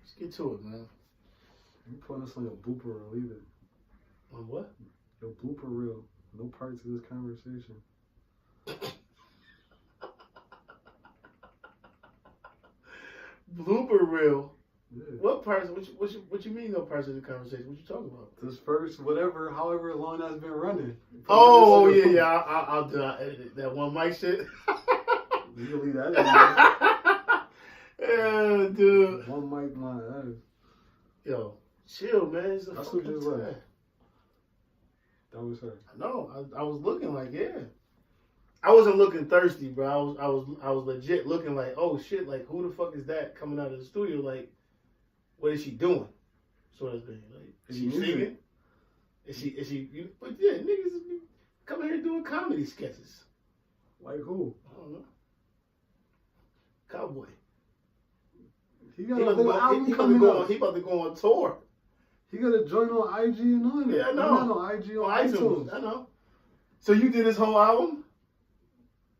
Let's get to it, man. You putting us on your blooper reel either. On what? Your blooper reel. No parts of this conversation. Blooper reel. Yeah. What parts? What you mean? No parts of the conversation? What you talking about? This first, whatever, however long that's been running. Oh yeah. I'll do. I edit that one mic shit. You can leave that in there. Yeah, dude. One mic, man. That is. Yo, chill, man. It's a That's what fucking just left. time. That was her. No, I was looking like, yeah. I wasn't looking thirsty, bro. I was legit looking like, oh shit, like who the fuck is that coming out of the studio? Like, what is she doing? Sort of thing. Like, is she singing? Is she? But yeah, niggas coming here doing comedy sketches. Like who? I don't know. Cowboy. He got a whole album coming out. He about to go on tour. He got to join on IG and all that. Yeah, I know. Not on IG, on iTunes. I know. So you did his whole album?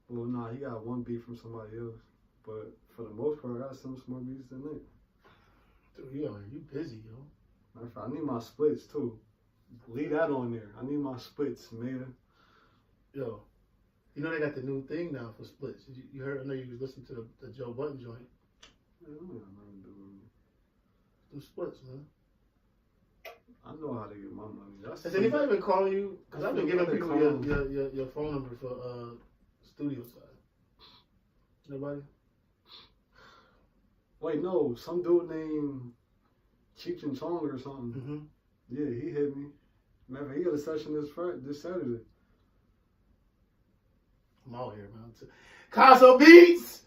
Well, nah, he got one beat from somebody else. But for the most part, I got some more beats than that. Dude, you busy, yo. Matter of fact, I need my splits too. Leave that on there. I need my splits, man. Yo, you know they got the new thing now for splits. You heard? I know you was listening to the Joe Budden joint. I don't know nothing to do with me. Some splits, man. I know how to get my money. Has anybody been calling you? Because I've been giving people calling. your phone number for studio side. Nobody? Wait, no. Some dude named Cheech and Chong or something. Mm-hmm. Yeah, he hit me. Matter of fact, he got a session this Saturday. I'm out here, man. Caso Beats!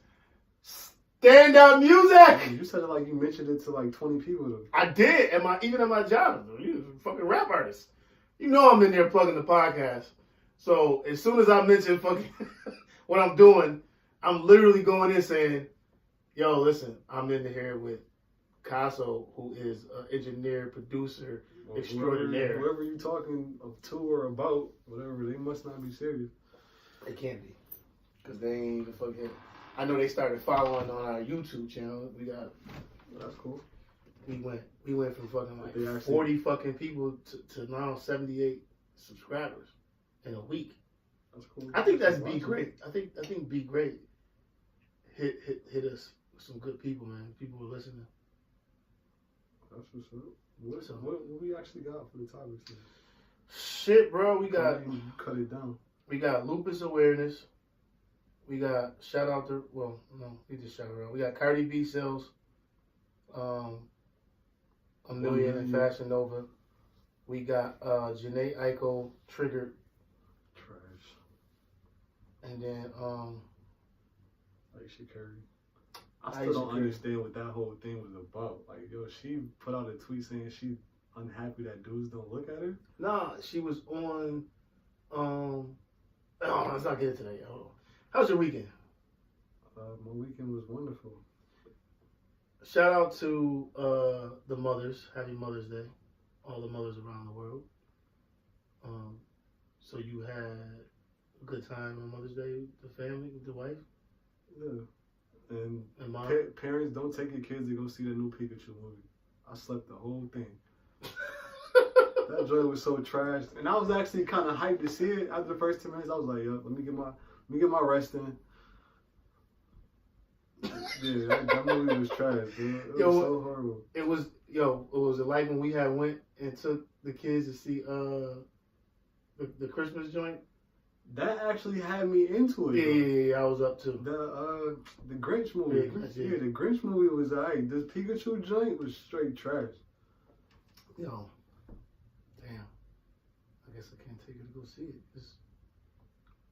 Stand up music! Man, you said it like you mentioned it to like 20 people though. I did, even at my job. You a fucking rap artist. You know I'm in there plugging the podcast. So as soon as I mention fucking what I'm doing, I'm literally going in saying, yo, listen, I'm in here with Caso, who is an engineer, producer, extraordinaire. Whoever you talking to or about, whatever, they must not be serious. They can't be. Because they ain't even fucking... I know they started following on our YouTube channel. We got... That's cool. We went from fucking like 40 fucking people to now 78 subscribers in a week. That's cool. I think that's Be Great. I think Be Great hit us with some good people, man. People were listening. That's what's up. What we actually got for the topics today? Shit, bro. We got... Cut it down. We got lupus awareness. We got shout out to... Well, no. We just shout out. We got Cardi B sells a million in Fashion Nova. We got Jhené Aiko triggered. Trash. And then Aisha Curry. I still don't understand what that whole thing was about. Like, yo, she put out a tweet saying she unhappy that dudes don't look at her. Nah, she was on let's not get into that, yo. How's your weekend? My weekend was wonderful. Shout out to the mothers. Happy Mother's Day. All the mothers around the world. So you had a good time on Mother's Day with the family, with the wife? Yeah. And mom? Parents, don't take your kids to go see the new Pikachu movie. I slept the whole thing. That joint was so trash. And I was actually kind of hyped to see it. After the first 10 minutes, I was like, yo, let me get my rest in. Yeah, that movie was trash, dude. It was so horrible. It was like when we had went and took the kids to see the Christmas joint? That actually had me into it. Yeah, I was up too. The Grinch movie. Yeah, the Grinch movie was alright. This Pikachu joint was straight trash. Yo, damn. I guess I can't take her to go see it.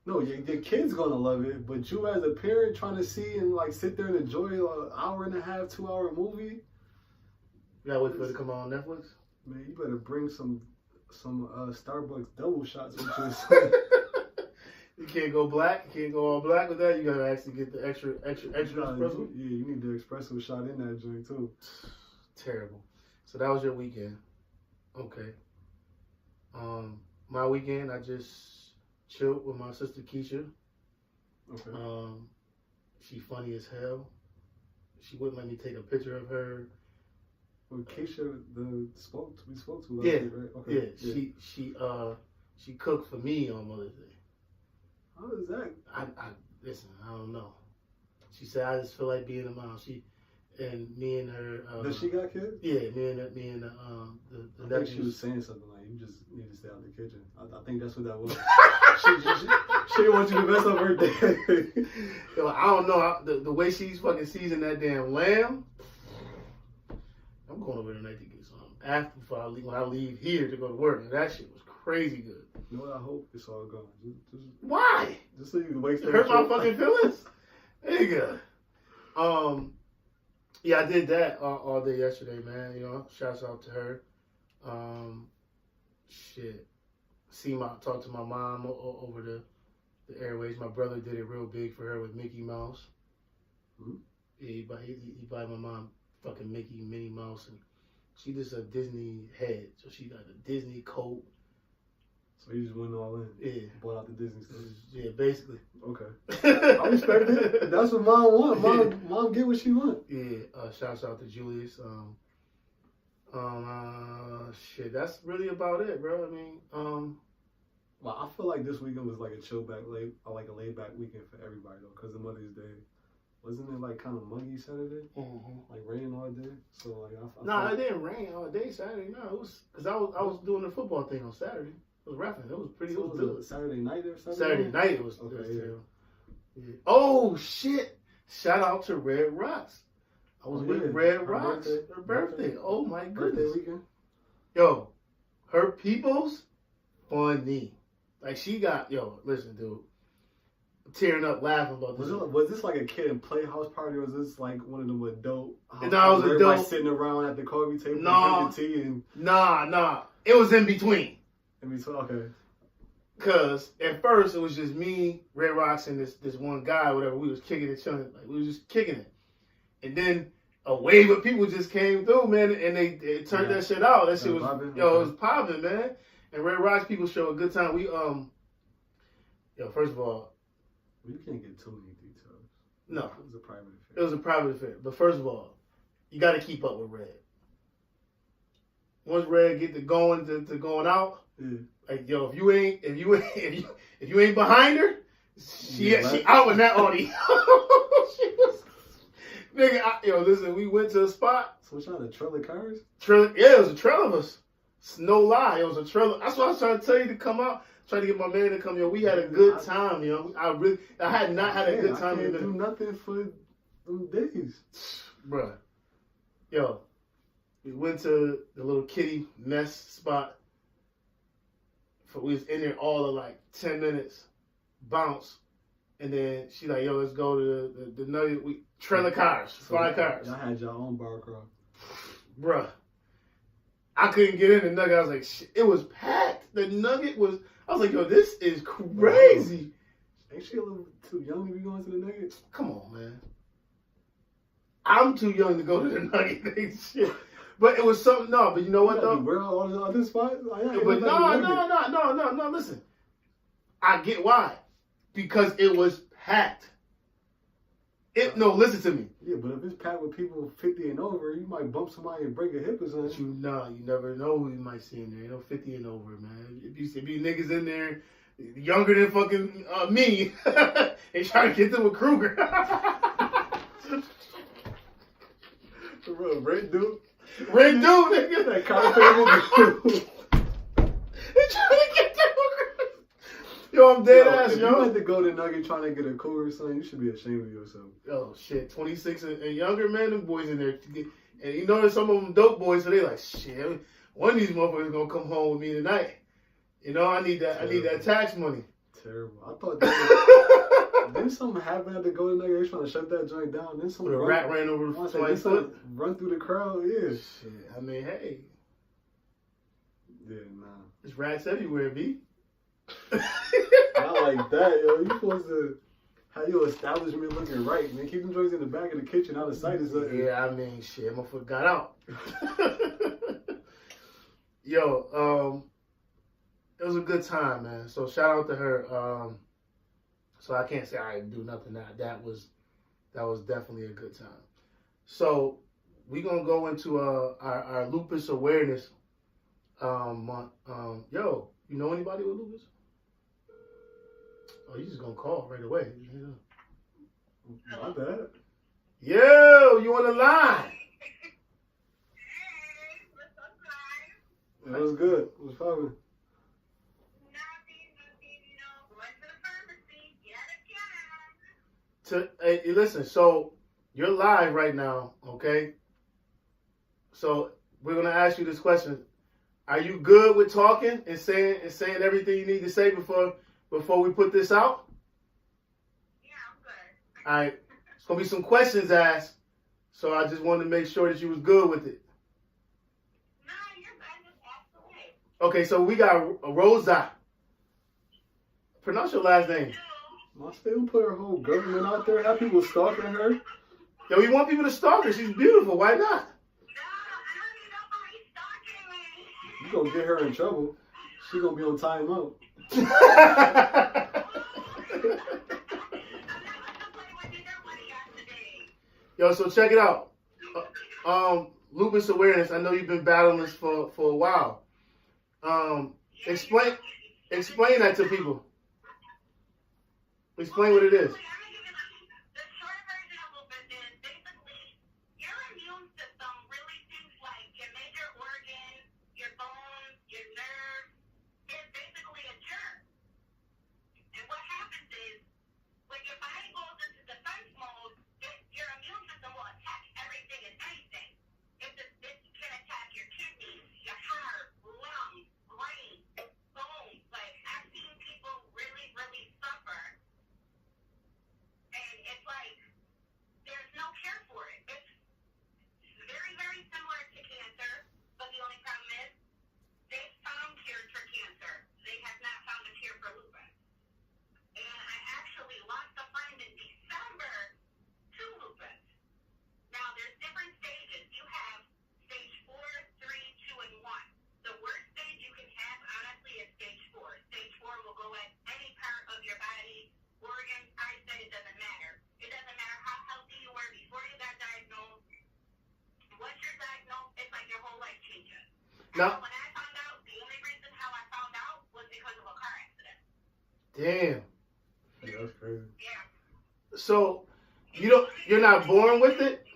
No, your kid's gonna love it, but you as a parent trying to see and like sit there and enjoy an hour and a half, 2 hour movie. You gotta wait for it to come out on Netflix? Man, you better bring some Starbucks double shots with you. You can't go black. You can't go all black with that. You gotta actually get the extra espresso. Yeah, you need the espresso shot in that joint too. Terrible. So that was your weekend. Okay. My weekend, I just chilled with my sister Keisha. Okay. She funny as hell. She wouldn't let me take a picture of her Well, Keisha, we spoke to last Yeah, week, right? Okay. yeah. She cooked for me on Mother's Day. How is that? I listen. I don't know. She said I just feel like being a mom. And me and her. Does she got kids? Yeah, me and the I think she was saying something like, "You just need to stay out the kitchen." I think that's what that was. she didn't want you to mess up her day. Yo, I don't know the way she's fucking seasoning that damn lamb. I'm going over tonight to get some after before I leave, when I leave here to go to work, and that shit was crazy good. You know what? I hope it's all gone. Why? Just so you can waste It hurt my fucking feelings. Nigga. Yeah, I did that all day yesterday, man. You know, shouts out to her. Shit. Talked to my mom over the airways. My brother did it real big for her with Mickey Mouse. Hmm? Yeah, he buy my mom fucking Mickey, Minnie Mouse, and she just a Disney head. So she got a Disney coat. So you just went all in? Yeah. Bought out the Disney stuff? Yeah, basically. Okay. I respect it. That's what mom want. Mom get what she want. Yeah, shouts out to Julius. Shit, that's really about it, bro. I mean, Well, I feel like this weekend was like a laid back weekend for everybody though, because of Mother's Day. Wasn't it like kind of muggy Saturday? mm-hmm. Like rain all day. So like I No, it didn't rain all day Saturday. No, it was because I was doing the football thing on Saturday. It was rapping. It was pretty. So it was was good. it Saturday night or something? Saturday night it was. Okay, it was yeah. terrible. Yeah. Oh shit! Shout out to Red Rocks. I was with Red Rocks. Her birthday. Oh my goodness. Birthday weekend. Yo, her people's funny. Like she got listen, dude. I'm tearing up laughing about this. Was this like a kid and playhouse party, or was this like one of them adult? No, it was everybody adult. sitting around at the coffee table No. drinking tea and. Nah. It was in between. Okay. Cause at first it was just me, Red Rocks, and this one guy, whatever. We was kicking it, chilling, like we was just kicking it. And then a wave of people just came through, man, and they turned that shit out. That shit was popping? it was popping, man. And Red Rocks people show a good time. We first of all, you can't get too many details. No. It was a private affair. It was a private affair. But first of all, you got to keep up with Red. Once Red get to going out, yeah. like if you ain't behind her, she out in that audience. She was, nigga. Listen, we went to a spot. So what's y'all, the trailer cars? Yeah, it was a trail of us. It's no lie, it was a trail. That's why I was trying to tell you to come out. Trying to get my man to come. We had a good time. I had not had a good time. I can't do nothing for them days, bruh. Yo, we went to the little kitty mess spot. We was in there all of like 10 minutes, bounce, and then she like, yo, let's go to the Nugget. Trailer cars, 5 cars. Y'all had your own bar crawl. Bruh. I couldn't get in the Nugget. I was like, shit, it was packed. The Nugget was, I was like, yo, this is crazy. Ain't she a little too young to be going to the Nugget? Come on, man. I'm too young to go to the Nugget. Shit. But it was something, but you know what, though? Where all the other spots? But no, listen. I get why. Because it was packed. Listen to me. Yeah, but if it's packed with people 50 and over, you might bump somebody and break a hip or something. You never know who you might see in there. 50 and over, man. If you see niggas in there younger than fucking me, they try to get them with Kruger. Red dude, nigga. That kind dude. They trying to get them with Kruger. Yo, I'm dead ass, if you had to go to Nugget trying to get a cougar or something, you should be ashamed of yourself. Oh shit, 26 and younger, man, them boys in there. And you know there's some of them dope boys, so they like, shit, one of these motherfuckers gonna come home with me tonight. I need that. Terrible. I need that tax money. Terrible. I thought then something happened at the go to Nugget. They was trying to shut that joint down. Then some rat ran over somebody's foot. Run through the crowd. Yeah. Shit. I mean, hey. Yeah, nah. There's rats everywhere, B. Not like that, yo. You supposed to have your establishment looking right, man. Keep them joints in the back of the kitchen, out of sight is something. Yeah, I mean, shit, my foot got out. Yo, it was a good time, man. So shout out to her. So I can't say I didn't do nothing. That was definitely a good time. So we're gonna go into our lupus awareness month. Yo, you know anybody with lupus? Oh, you just gonna call right away. My bad. Yo, you on the line? It was good. It was popping. Hey, listen, so you're live right now, okay? So we're gonna ask you this question: are you good with talking and saying everything you need to say before we put this out? Yeah, I'm good. All right. It's gonna be some questions asked, so I just wanted to make sure that you was good with it. No, you're fine. Just ask away. Okay, so we got Rosa. Pronounce your last name. My still put her whole government out there. Have people stalking her. Yo, we want people to stalk her. She's beautiful. Why not? No, I don't need nobody stalking me. You gonna get her in trouble. She gonna be on timeout. I'm not gonna play with your money today. Yo, so check it out. Lupus awareness. I know you've been battling this for a while. Explain that to people. Explain what it is. The short version of lupus is basically your immune system really thinks like your major organs, your bones, your nerves is basically a germ. And what happens is when your body goes into defense mode, your immune system will attack everything and anything. It can attack your kidneys, your heart, lungs, brain, bones. Like I've seen people really, really suffer. And it's like, there's no cure for it. It's very, very similar to cancer, but the only problem is they've found cures for cancer. They have not found a cure for lupus. And I actually lost a friend in December to lupus. Now, there's different stages. You have stage 4, 3, 2, and 1. The worst stage you can have, honestly, is stage 4. Stage 4 will go at any part of your body. Organs, I said it doesn't matter. It doesn't matter how healthy you were before you got diagnosed. Once you're diagnosed, it's like your whole life changes. Now, When I found out, the only reason how I found out was because of a car accident. damn. Yeah, that's crazy. Yeah. So you're not born with it?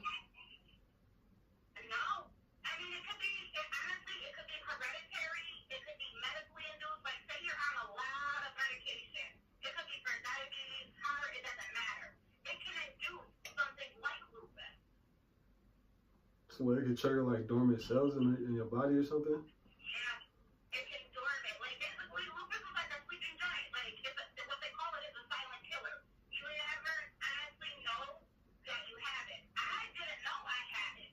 No. I mean, it could be, honestly, it could be hereditary. It could be medically induced. Like, say you're on a lot of medication. It could be for diabetes, heart, it doesn't matter. It can induce something like lupus. So it could trigger like dormant cells in your body or something. Yeah. It can dormant. Like, basically, lupus is like a sleeping giant. Like, what they call it is a silent killer. You never honestly know that you have it. I didn't know I had it.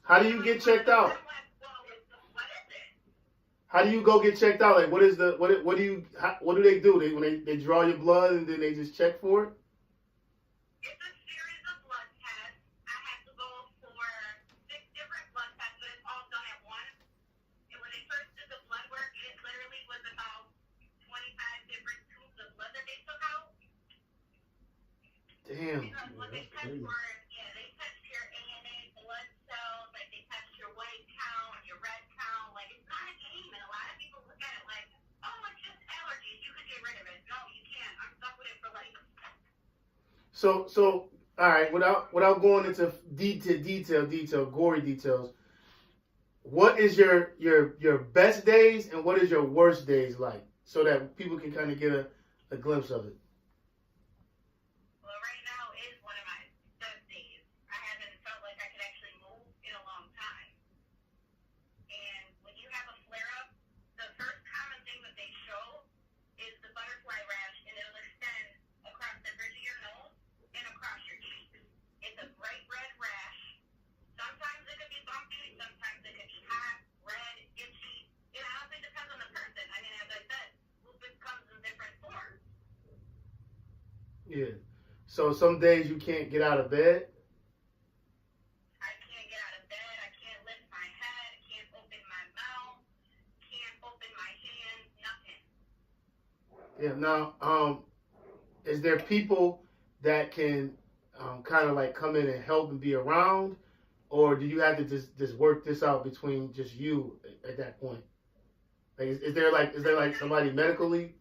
How do you get checked out? I'm like, well, what is it? How do you go get checked out? Like, what do they do? When they draw your blood and then they just check for it? It's a series of blood tests. I had to go for 6 different blood tests, but it's all done at once. And when they first did the blood work, it literally was about 25 different tubes of blood that they took out. Damn. Because what they test crazy. for, they test your ANA blood cells, like they test your white count, your red count. Like, it's not a game, and a lot of people look at it like, oh, it's just allergies. You could get rid of it. No, you can't. I'm stuck with it for life. So all right, without going into detail, gory details, what is your best days and what is your worst days like, so that people can kind of get a glimpse of it? Well, right now is one of my best days. I haven't felt like I could actually move in a long time. And when you have a flare-up, the first common thing that they show is the butterfly rash, and it'll extend across the bridge of your nose and across your cheeks. It's a bright red rash. Sometimes it could be bumpy, sometimes it could be hot, red, itchy. It honestly depends on the person. I mean, as I said, lupus comes in different forms. Yeah. So some days you can't get out of bed. I can't get out of bed. I can't lift my head. Can't open my mouth. Can't open my hands. Nothing. Yeah. Now, is there people that can kind of like come in and help and be around, or do you have to just work this out between just you at that point? Like, is there like somebody medically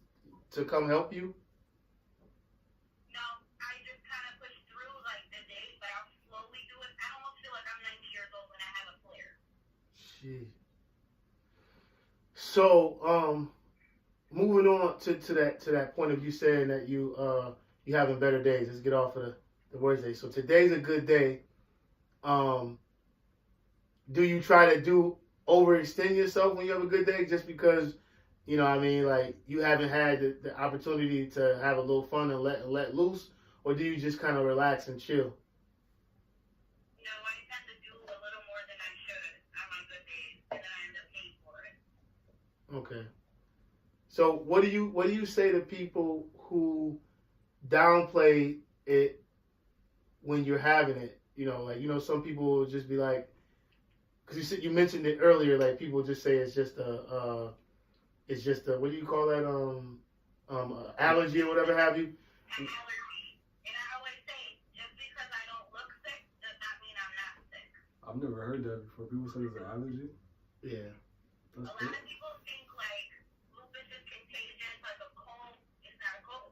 to come help you? No, I just kind of push through like the day, but I'll slowly do it. I almost feel like I'm 90 years old when I have a flare. Shit. So, moving on to that point of you saying that you having better days. Let's get off of the worst day. So today's a good day. Do you try to overextend yourself when you have a good day just because, you know what I mean, like you haven't had the opportunity to have a little fun and let loose? Or do you just kind of relax and chill? No, I tend to do a little more than I should on my good days, and then I end up paying for it. Okay. So what do you say to people who downplay it when you're having it? You know, like, you know, some people will just be like, because you mentioned it earlier, like people just say it's just a what do you call that, allergy or whatever have you. An allergy. And I always say, just because I don't look sick does not mean I'm not sick. I've never heard that before. People say it's an allergy. Yeah. A lot of people think like lupus is contagious, like a cold is not a cold.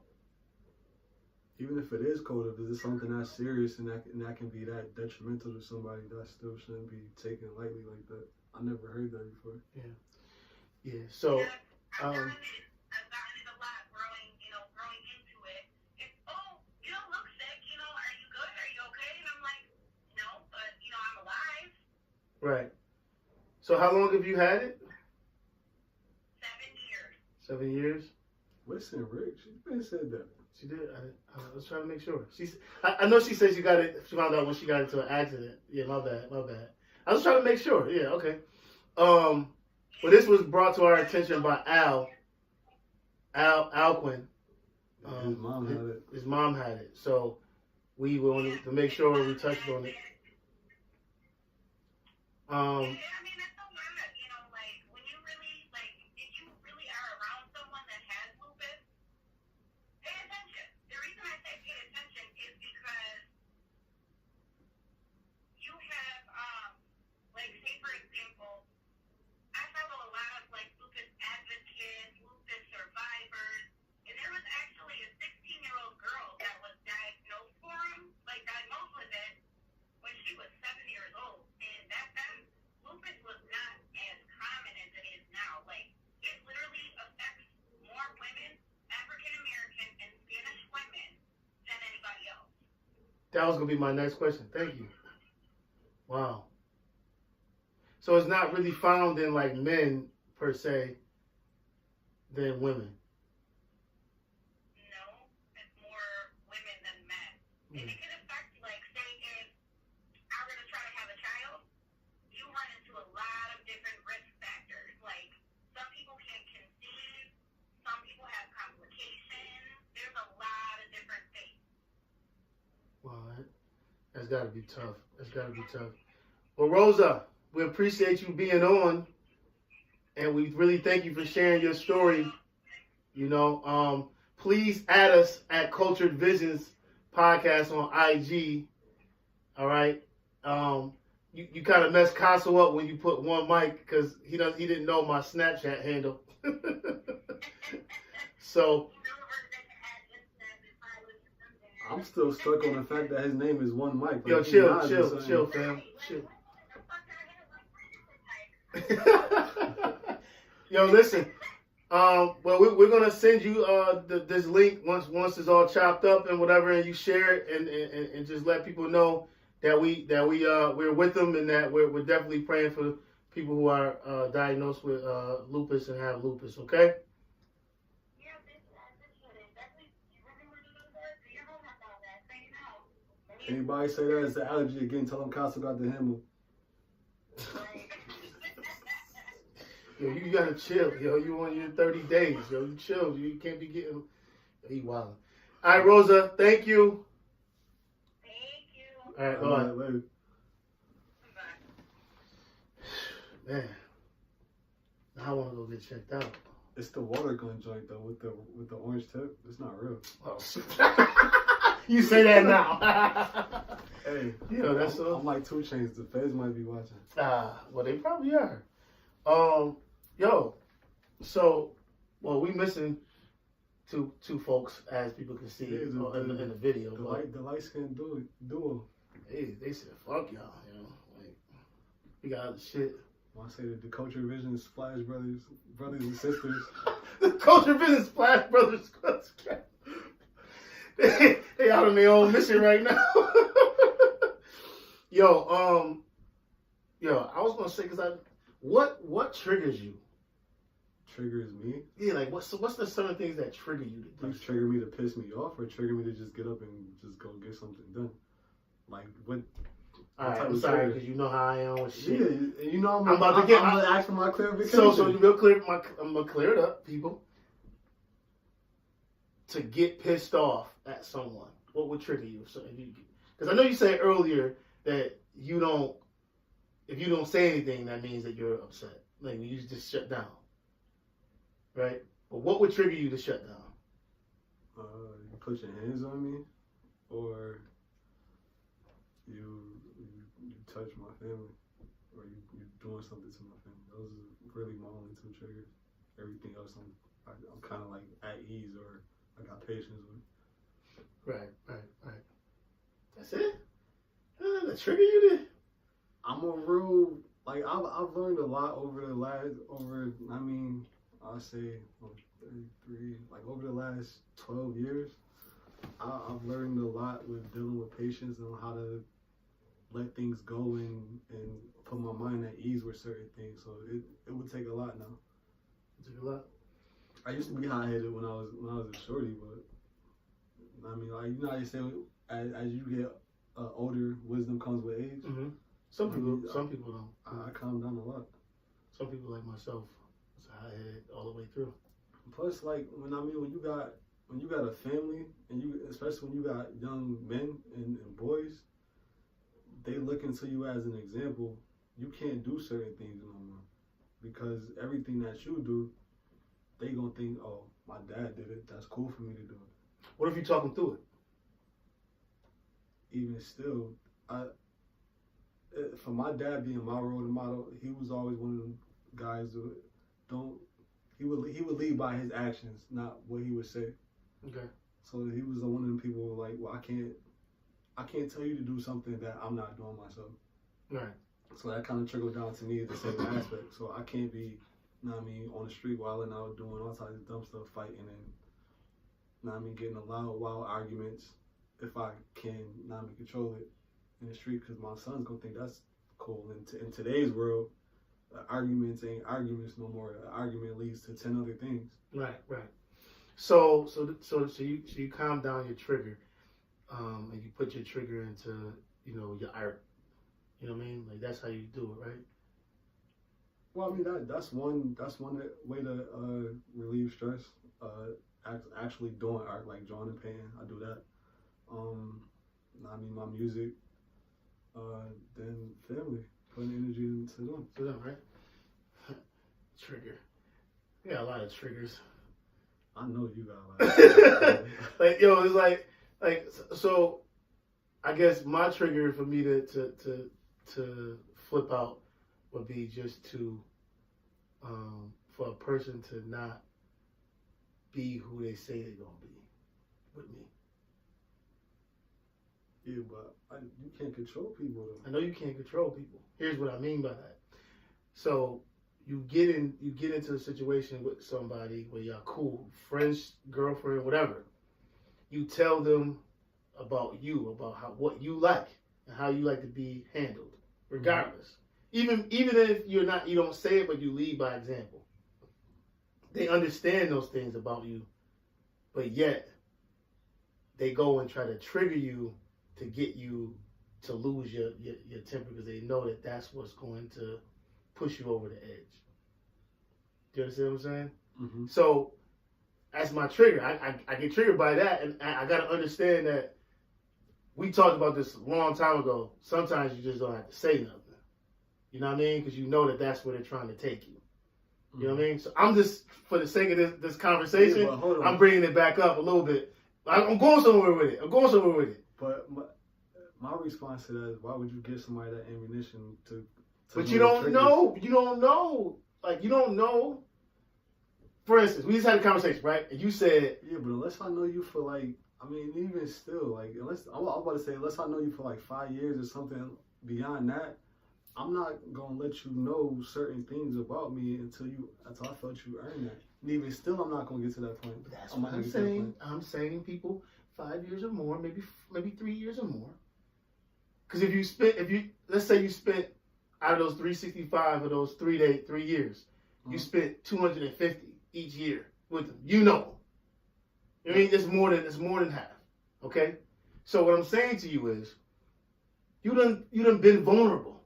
Even if it is cold, if it's something that's serious and that can be that detrimental to somebody, that still shouldn't be taken lightly like that. I never heard that before. Yeah. So, Yeah, I've gotten it a lot growing into it. It's, oh, you don't look sick, are you good? Are you okay? And I'm like, no, but, I'm alive. right. So how long have you had it? 7 years. 7 years. Listen, Rick, she's been said that. She did. I was trying to make sure. I know she said she got it. She found out when she got into an accident. Yeah, my bad. I was trying to make sure. Yeah, okay. Well, this was brought to our attention by Alquin. His mom had it. His mom had it. So we wanted to make sure we touched on it. Yeah, I mean, that's so bad, like, when you really, like, if you really are around someone that has lupus, pay attention. The reason I say pay attention is because you have, like, say, for example, I follow a lot of, like, lupus advocates, lupus survivors, and there was actually a 16-year-old girl that was diagnosed with it when she was 7 years old. And back then, lupus was not as common as it is now. Like, it literally affects more women, African American and Spanish women, than anybody else. That was gonna be my next question. Thank you. Wow. So it's not really found in like men per se than women. No, it's more women than men. And it can affect, like, say, if I were to try to have a child, you run into a lot of different risk factors. Like, some people can't conceive, some people have complications. There's a lot of different things. Wow, that's gotta be tough. Well, Rosa, we appreciate you being on, and we really thank you for sharing your story. Please add us at Cultured Visions Podcast on IG. All right. You kind of messed Castle up when you put one mic because he didn't know my Snapchat handle. So I'm still stuck on the fact that his name is One Mike. yo, Like, chill, fam. Chill. Yo, listen. Well, we're gonna send you this link once it's all chopped up and whatever, and you share it and just let people know that we're with them and that we're definitely praying for people who are diagnosed with lupus and have lupus. Okay. Anybody say that it's an allergy again, tell them Castle got the Himmel. Yo, you gotta chill, yo. You on your 30 days, yo. You chill. You can't be getting. He wild. All right, Rosa. Thank you. Thank you. All right, All bye. right, later. Man, now I want to go get checked out. It's the water gun joint though with the orange tip. It's not real. Oh, You say that now. Hey, Yeah, that's I'm like 2 Chainz. The feds might be watching. Well, they probably are. Yo, so, well, we missing two folks, as people can see Yeah, in the video. The light skinned duo. They said, fuck y'all, you know. Like, we got other shit. When I say the Culture Vision Splash brothers and sisters. The Culture Business Splash Brothers. They out on their own mission right now. Yo, I was gonna say, what triggers you? Triggers me? Yeah, like what's the certain things that trigger you? Things trigger me to piss me off, or trigger me to just get up and just go get something done. Like what? All right, I'm sorry because you know how I am with shit. Yeah, you know I'm gonna ask for my clarification. So real clear, I'm gonna clear it up, people. To get pissed off at someone, what would trigger you? Because I know you said earlier that if you don't say anything, that means that you're upset. Like you just shut down, right? But what would trigger you to shut down? You put your hands on me, or you touch my family, or you doing something to my family. Those are really my only 2 triggers. Everything else, I'm kind of like at ease, or I got patience with. Right. That's it? That trigger you to? I'm a real, like, I've learned a lot over I'll say 33, like over the last 12 years. I've learned a lot with dealing with patience and how to let things go and put my mind at ease with certain things. So it would take a lot now. It took a lot. I used to be hot-headed when I was a shorty, but I mean, like, you know how you say, as you get older, wisdom comes with age. Mm-hmm. Some people don't. I calmed down a lot. Some people like myself, was a hot-headed all the way through. Plus, like, when you got a family, and especially when you got young men and boys, they look into you as an example. You can't do certain things no more, because everything that you do, they gonna think, oh, my dad did it. That's cool for me to do it. What if you talk them through it? Even still, for my dad being my role model, he was always one of them guys who he would lead by his actions, not what he would say. Okay. So he was one of them people who were like, well, I can't tell you to do something that I'm not doing myself. Right. So that kind of trickled down to me the same aspect. So I can't be, on the street wilding out, doing all types of dumb stuff, fighting and, getting a wild arguments if I can, control it in the street, because my son's gonna think that's cool. And in today's world, arguments ain't arguments no more. An argument leads to 10 other things. Right. So you calm down your trigger, and you put your trigger into, your art. You know what I mean? Like that's how you do it, right? Well, I mean that's one way to relieve stress. Actually doing art, like drawing and painting, I do that. My music, then family, putting energy into them. To them, right? Trigger. You got a lot of triggers. I know you got a lot. Like it's like so. I guess my trigger for me to flip out would be just to for a person to not be who they say they're gonna be with me. Yeah, but you can't control people though. I know you can't control people. Here's what I mean by that. So you get into a situation with somebody where y'all cool, friends, girlfriend, whatever. You tell them about you, about what you like and how you like to be handled, regardless. Mm-hmm. Even if you don't say it, but you lead by example. They understand those things about you, but yet they go and try to trigger you to get you to lose your temper, because they know that that's what's going to push you over the edge. Do you understand what I'm saying? Mm-hmm. So that's my trigger. I get triggered by that, and I got to understand that we talked about this a long time ago. Sometimes you just don't have to say nothing. You know what I mean? Because you know that that's where they're trying to take you. You know what I mean? So I'm just, for the sake of this conversation, I'm bringing it back up a little bit. I'm going somewhere with it. But my response to that is, why would you give somebody that ammunition to But you don't know. You don't know. Like, you don't know. For instance, we just had a conversation, right? And you said... Yeah, but unless I know you for, like, I mean, even still, like, unless, I was about to say, unless I know you for, like, 5 years or something beyond that, I'm not going to let you know certain things about me until I felt you earned that. And even still, I'm not going to get to that point. That's what I'm saying. I'm saying people 5 years or more, maybe 3 years or more. Because let's say you spent, out of those 365 of those 3 years, you spent 250 each year with them. You know. I mean, it's more than half. Okay? So what I'm saying to you is, you done been vulnerable.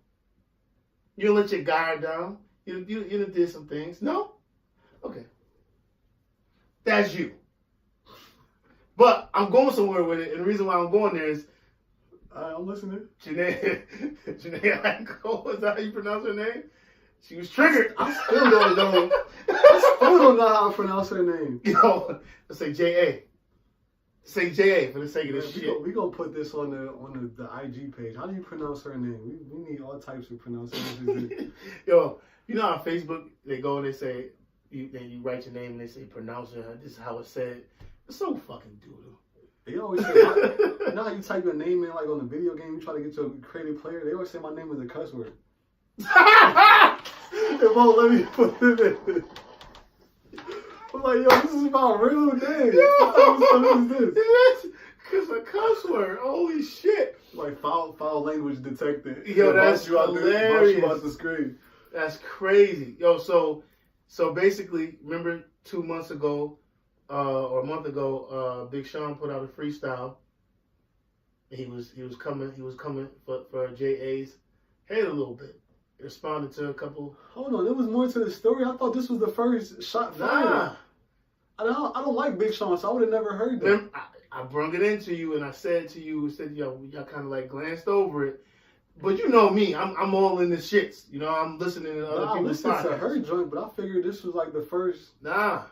You done let your guard down. You done did some things. No? Okay. That's you. But I'm going somewhere with it, and the reason why I'm going there is, I'm listening. Janae Aiko, is that how you pronounce her name? She was triggered. I still don't know. I still don't know how to pronounce her name. Yo, let's say J.A. Say J.A. for the sake of this shit. We gonna put this on the IG page. How do you pronounce her name? We need all types of pronunciations. Yo, you know how Facebook, they go and they say, you write your name and they say, pronounce it, this is how it's said. It's so fucking doodle. They always say, you know how you type your name in, like on the video game, you try to get to a creative player? They always say my name is a cuss word. It won't let me put it in. I'm like, yo, this is my real name. What type of stuff is this? It's a cuss word. Holy shit. Like foul language detected. Yo, that's hilarious. You out the screen. That's crazy. Yo, so basically, remember 2 months ago, or a month ago, Big Sean put out a freestyle. He was coming for JA's head a little bit. He responded to a couple. Hold on, there was more to the story. I thought this was the first shot fired. Nah. I don't like Big Sean, so I would have never heard that. I brung it into you, and I said to you, y'all kind of like glanced over it. But you know me, I'm all in the shits. You know, I'm listening to other people's podcasts. I listened to her joint, but I figured this was like the first. Nah.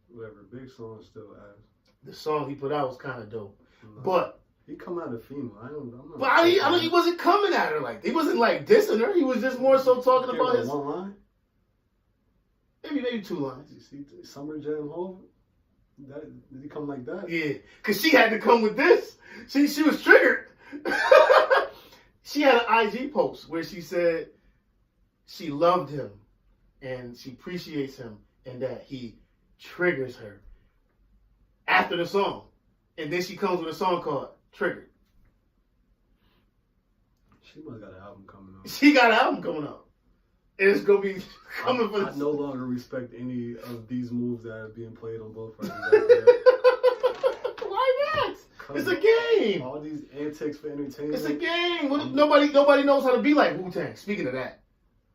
Whatever, Big Sean still ass. The song he put out was kind of dope. No. But he come out of female. He wasn't coming at her like, he wasn't like dissing her. He was just more so talking about his one line. Maybe 2 lines. You see, Summer Jam Hove. Did he come like that? Yeah, cause she had to come with this. She was triggered. She had an IG post where she said she loved him and she appreciates him and that he triggers her after the song. And then she comes with a song called Triggered. She must got an album coming out. She got an album coming out. And it's going to be coming for I no longer respect any of these moves that are being played on both parties. Why not? It's a game. All these antics for entertainment. It's a game. Nobody knows how to be like Wu-Tang. Speaking of that.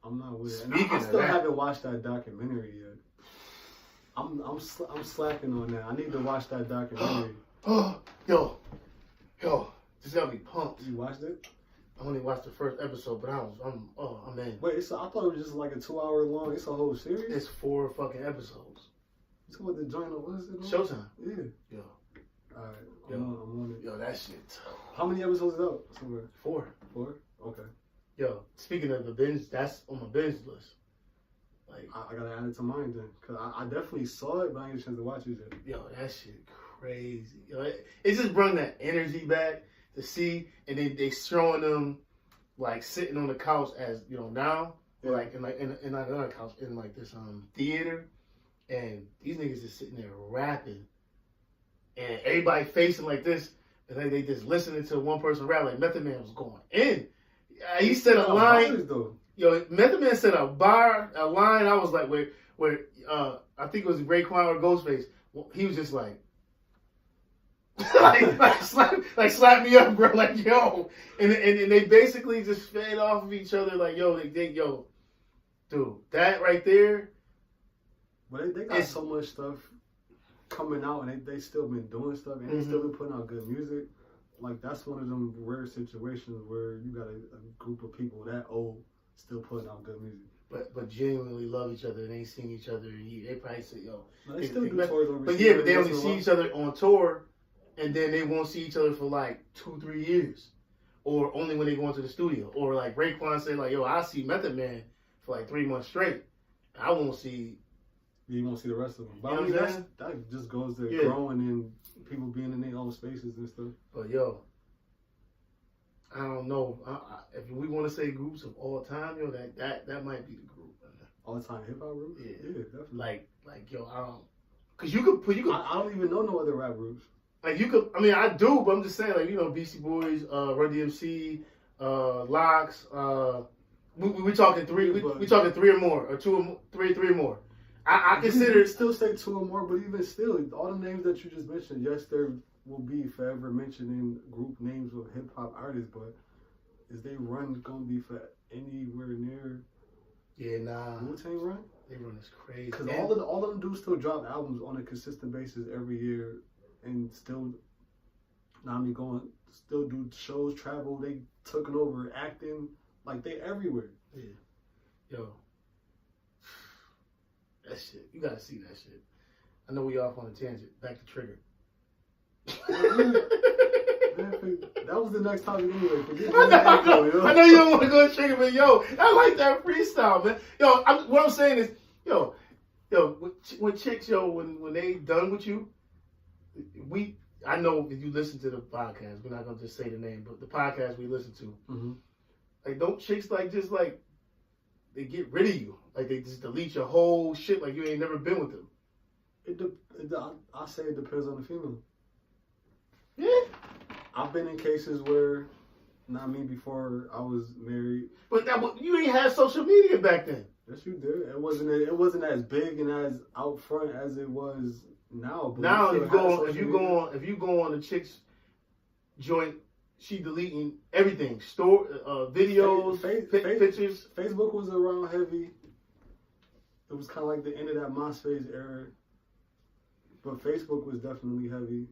I'm not with it. Speaking I still of that. haven't watched that documentary yet. I'm slacking on that. I need to watch that documentary. Yo, this got me pumped. You watched it? I only watched the first episode, but I'm in. Wait, I thought it was just like a 2 hour long. It's a whole series. It's 4 fucking episodes. It's what the joint was. It Showtime. Yeah. Yo. All right. Yo. I'm on it. Yo, that shit. How many episodes is out? Somewhere. 4. 4? Okay. Yo, speaking of the binge, that's on my binge list. Like, I gotta add it to mine then, cause I definitely saw it, but I didn't get a chance to watch it yet. Yo, that shit crazy. Yo, it just brought that energy back to see, and then they showing them like sitting on the couch as you know now, like in another couch in like this theater, and these niggas just sitting there rapping, and everybody facing like this, and they just listening to one person rap. Like Method Man was going in. He said a line. Yo, Method Man said a line. I was like, where I think it was Raekwon or Ghostface. He was just like, slap me up, bro. Like, yo, and they basically just fed off of each other. Like, yo, yo, dude, that right there. But they got so much stuff coming out, and they still been doing stuff, and they still been putting out good music. Like, that's one of them rare situations where you got a group of people that old still putting out good music. but genuinely love each other and ain't seen each other in years. They probably say, yo. No, they still do tours overseas. But yeah, but they only see each other on tour, and then they won't see each other for like 2-3 years. Or only when they go into the studio. Or like Raekwon said, like, yo, I see Method Man for like 3 months straight. I won't see. You won't see the rest of them. But You know I mean, what I'm saying? that just goes to Yeah. growing and people being in their own spaces and stuff. But yo, I don't know. If we want to say groups of all time, yo, that might be the group. All the time hip hop groups? Yeah. Yeah, definitely. Like yo, I don't. Cause you could. I don't even know no other rap groups. Like you could. I mean, I do, but I'm just saying, like, you know, Beastie Boys, Run DMC, Locks. We talking three. We talking 3 or more, or 2 or more, 3 or more. I consider You still say 2 or more, but even still, all the names that you just mentioned, yes, there will be forever mentioned in group names of hip hop artists, but is they run gonna be for anywhere near Wu-Tang run? They run is crazy. Because all of them do still drop albums on a consistent basis every year, and still, still do shows, travel. They took it over, acting like they everywhere. Yeah, yo, that shit. You gotta see that shit. I know we off on a tangent. Back to Trigger. That was the next topic anyway. I know you don't want to go to Trigger, but yo, I like that freestyle, man. Yo, what I'm saying is, yo, when chicks, yo, when they done with you, I know if you listen to the podcast, we're not gonna just say the name, but the podcast we listen to, like, don't chicks just they get rid of you, like they just delete your whole shit, like you ain't never been with them. I say it depends on the female. Yeah. I've been in cases where, not me before I was married. But you ain't had social media back then. Yes, you did. It wasn't as big and as out front as it was now. But now if you go on the chick's joint, she deleting everything, videos, pictures. Facebook was around heavy. It was kind of like the end of that MySpace era, but Facebook was definitely heavy.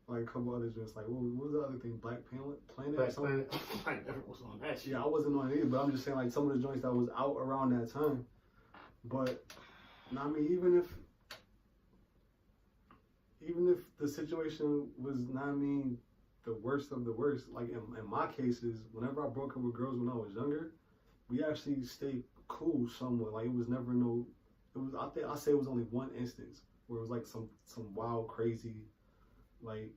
Like a couple other joints, like what was the other thing? Black Planet. Black Planet. I never was on that shit. Yeah, I wasn't on it either, but I'm just saying, like, some of the joints that was out around that time. But I mean, even if the situation was the worst of the worst, like in my cases, whenever I broke up with girls when I was younger, we actually stayed cool somewhat. Like, it was never I say it was only one instance where it was like some wild, crazy, like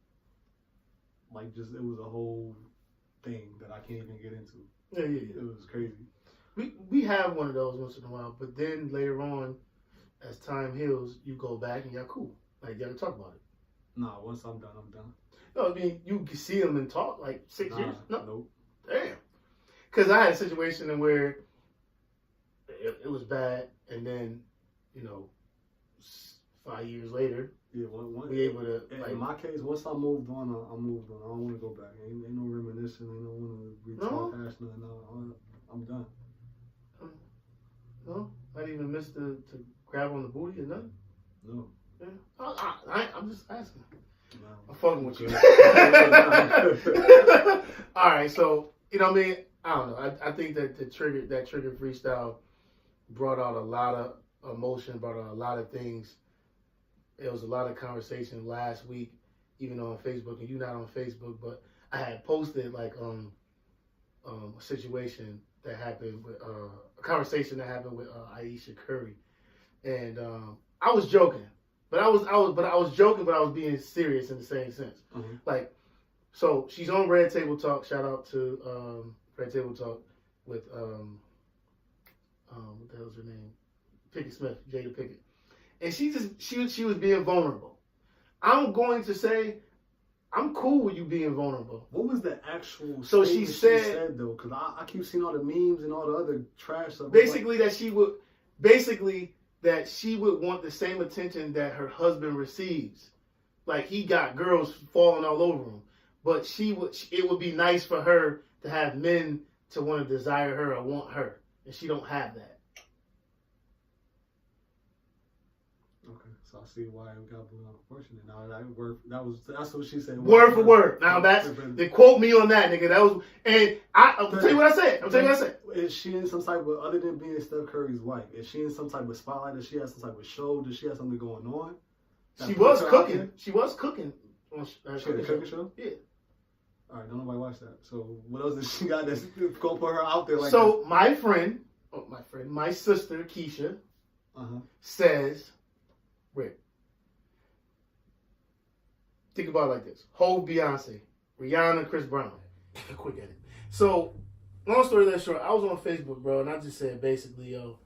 just, it was a whole thing that I can't even get into. Yeah. It was crazy. We have one of those once in a while, but then later on, as time heals, you go back and y'all cool. Like, y'all can talk about it. Nah, once I'm done, I'm done. No, I mean, you can see them and talk like 6 years. No, Nope. Damn. Because I had a situation where it was bad, and then, 5 years later, Yeah, we able to. In my case, once I moved on, I moved on. I don't want to go back. Ain't no reminiscing. Ain't no want to rehash nothing. No, I'm done. No, not even miss to grab on the booty or nothing. No. Yeah, I'm just asking. No. I'm fucking with you. All right, so I mean, I don't know. I think that that trigger freestyle brought out a lot of emotion, brought out a lot of things. There was a lot of conversation last week, even on Facebook, and you're not on Facebook, but I had posted like a situation that happened with a conversation that happened with Ayesha Curry, and I was joking, but I was joking, but I was being serious in the same sense. Mm-hmm. Like, so she's on Red Table Talk. Shout out to Red Table Talk with what the hell's her name? Pickett Smith, Jada Pickett. And she was being vulnerable. I'm going to say, I'm cool with you being vulnerable. What was the actual so statement she said though? Because I keep seeing all the memes and all the other trash stuff. Basically, that she would want the same attention that her husband receives. Like, he got girls falling all over him, but it would be nice for her to have men to want to desire her or want her, and she don't have that. Okay, So I see why it got blown out of proportion. Now that's what she said. Word for word. Now they quote me on that, nigga. That was, and I'll tell you what I said. Is she in some type of, other than being Steph Curry's wife, is she in some type of spotlight? Does she have some type of show? Does she have something going on? She was cooking. She was cooking. On she had a cooking show? Yeah. All right, don't nobody watch that. So what else does she got that's gonna put her out there like so that? my sister Keisha says, Rick, think about it like this: Hov, Beyonce, Rihanna, Chris Brown. Quick edit. So, long story that short, I was on Facebook, bro, and I just said basically, if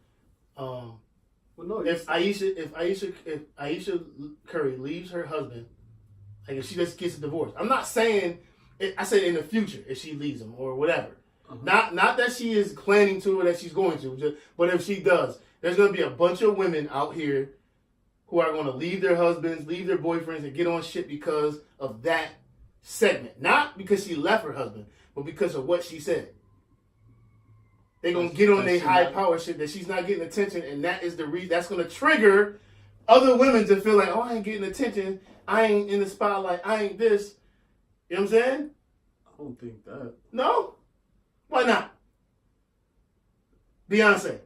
Aisha Curry leaves her husband, like if she just gets a divorce, I'm not saying. I said in the future if she leaves him or whatever. Not that she is planning to or that she's going to, but if she does, there's going to be a bunch of women out here who are going to leave their husbands, leave their boyfriends, and get on shit because of that segment. Not because she left her husband, but because of what she said. They're going to get on their high power shit that she's not getting attention, and that is the reason. That's going to trigger other women to feel like, oh, I ain't getting attention. I ain't in the spotlight. I ain't this. You know what I'm saying? I don't think that. No? Why not? Beyonce.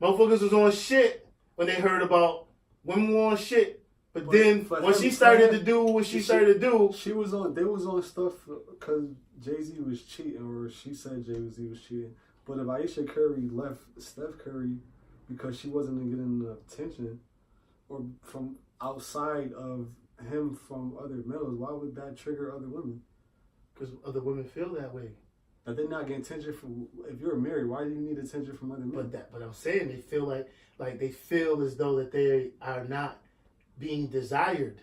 Motherfuckers was on shit when they heard about women were on shit. But then when she started to do what she started to do. They was on stuff because Jay-Z was cheating, or she said Jay-Z was cheating. But if Aisha Curry left Steph Curry because she wasn't getting enough attention, or from outside of him from other males, why would that trigger other women? Because other women feel that way. But they're not getting attention from. If you're married, why do you need attention from other men? But I'm saying they feel like they feel as though that they are not being desired.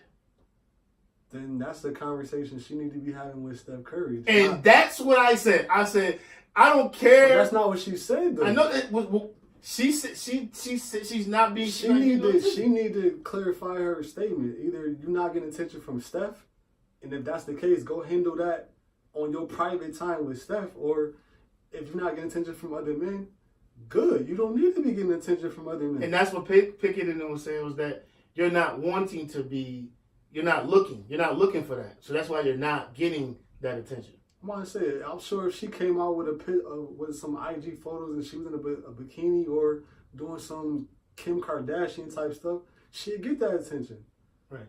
Then that's the conversation she need to be having with Steph Curry. That's what I said. I said I don't care. But that's not what she said though. I know it was. Well, she said she's not being. She need to clarify her statement. Either you're not getting attention from Steph, and if that's the case, go handle that on your private time with Steph. Or if you're not getting attention from other men, good. You don't need to be getting attention from other men. And that's what Pickett and them was saying, was that you're not wanting to be. You're not looking for that. So that's why you're not getting that attention. I'm sure if she came out with with some IG photos and she was in a bikini or doing some Kim Kardashian type stuff, she'd get that attention. Right.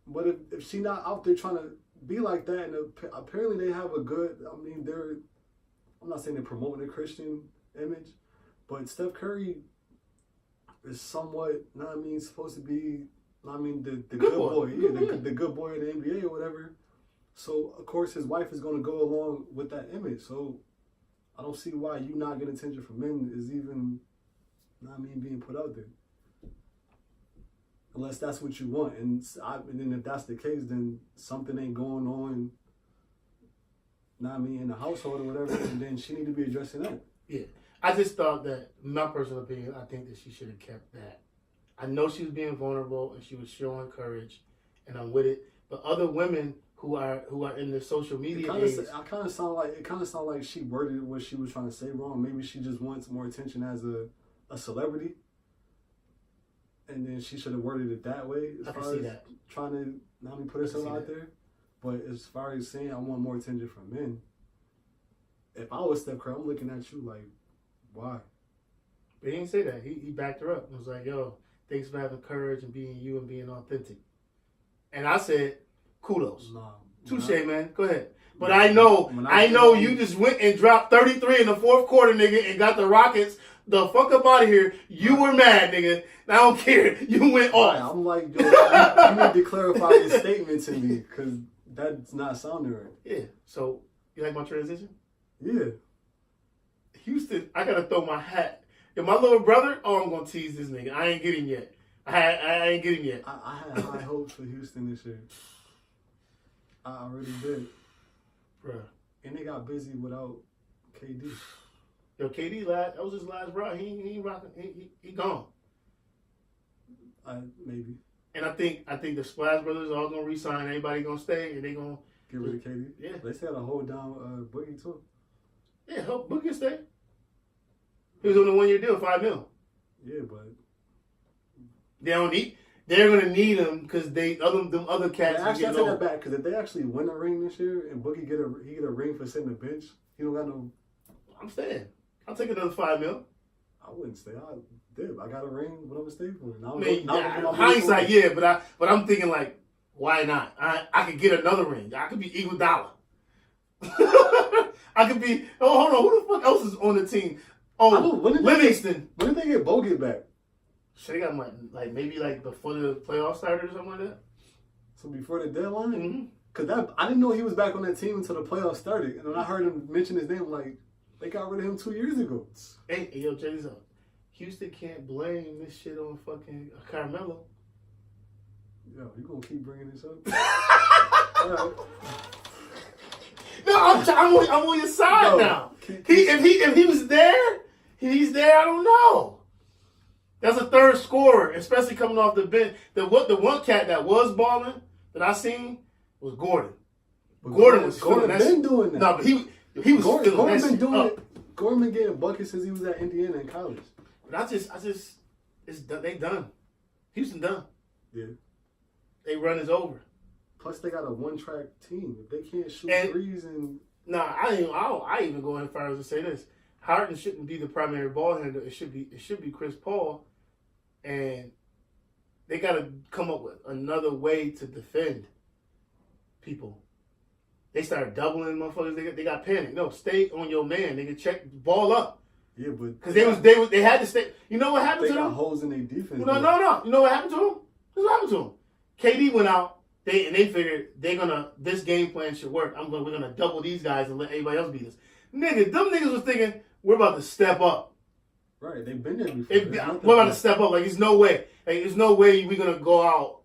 But if she not out there trying to be like that, and apparently they have a good, I'm not saying they're promoting a Christian image, but Steph Curry is somewhat, supposed to be, the good boy. Yeah, the good boy of the NBA or whatever. So, of course, his wife is going to go along with that image. So, I don't see why you not getting attention from men is even, being put out there. Unless that's what you want. And then if that's the case, then something ain't going on, in the household or whatever, and then she need to be addressing that. Yeah. I just thought that, my personal opinion, I think that she should have kept that. I know she was being vulnerable and she was showing courage, and I'm with it. But other women who are in the social media age, it kind of sound like she worded what she was trying to say wrong. Maybe she just wants more attention as a celebrity, and then she should have worded it that way. I can see that. Trying to put herself out there. But as far as saying I want more attention from men, if I was Steph Curry, I'm looking at you like, why? But he didn't say that. He backed her up and was like, yo, thanks for having courage and being you and being authentic. And I said, kudos. Touche, man. Go ahead. But I know you just went and dropped 33 in the fourth quarter, nigga, and got the Rockets the fuck up out of here. You were mad, nigga. I don't care. You went off. I'm like, yo, you need to clarify your statement to me, because that's not sounding right. Yeah. So, you like my transition? Yeah. Houston, I got to throw my hat. If my little brother, I'm going to tease this nigga. I ain't getting yet. I ain't getting yet. I had high hopes for Houston this year. I really did. Bruh. And they got busy without KD. Yo, KD, that was his last ride. He ain't rocking. He gone. Maybe. And I think the Splash Brothers are all going to resign. Everybody going to stay, and they going to get rid of KD? Yeah. They still got to hold down Boogie, too. Yeah, help Boogie stay. He was on a 1-year deal, $5 million. Yeah, but They don't need. They're gonna need him because them other cats. Actually, I get take that old. back because if they actually win a ring this year and Boogie get a ring for sitting the bench, he don't got no. I'm staying. I'll take another $5 million. I wouldn't stay. I did. I got a ring. What I'm gonna stay for? I mean, hindsight, yeah, but I'm thinking like, why not? I could get another ring. I could be Iguodala. I could be. Oh, hold on. Who the fuck else is on the team? Oh, Livingston. When did they get Bogut back? So they got like maybe like before the playoff started or something like that. So before the deadline? Mm-hmm. Cause I didn't know he was back on that team until the playoffs started, and when I heard him mention his name, I'm like, they got rid of him 2 years ago. Hey, yo, check this out. Houston can't blame this shit on fucking Carmelo. Yo, you gonna keep bringing this up? All right. No, I'm on your side now. If he was there, he's there. I don't know. That's a third scorer, especially coming off the bench. The one cat that was balling that I seen was Gordon. But Gordon was been doing that. No, but he was Gordon been doing it. Gordon been getting buckets since he was at Indiana in college. But it's done. They done. Houston done. Yeah. They run is over. Plus, they got a one-track team. If they can't shoot threes and nah, I even go as far as to say this: Harden shouldn't be the primary ball handler. It should be Chris Paul, and they got to come up with another way to defend people. They started doubling motherfuckers. They got panicked. No, stay on your man. They can check ball up. Yeah, but because they had to stay. You know what happened to them? They got holes in their defense. No. You know what happened to them? This is what happened to them. KD went out. They figured this game plan should work. We're gonna double these guys and let everybody else beat us. Nigga, them niggas was thinking we're about to step up. Right, they've been there before. We're about to step up. Like there's no way. Like there's no way we're gonna go out.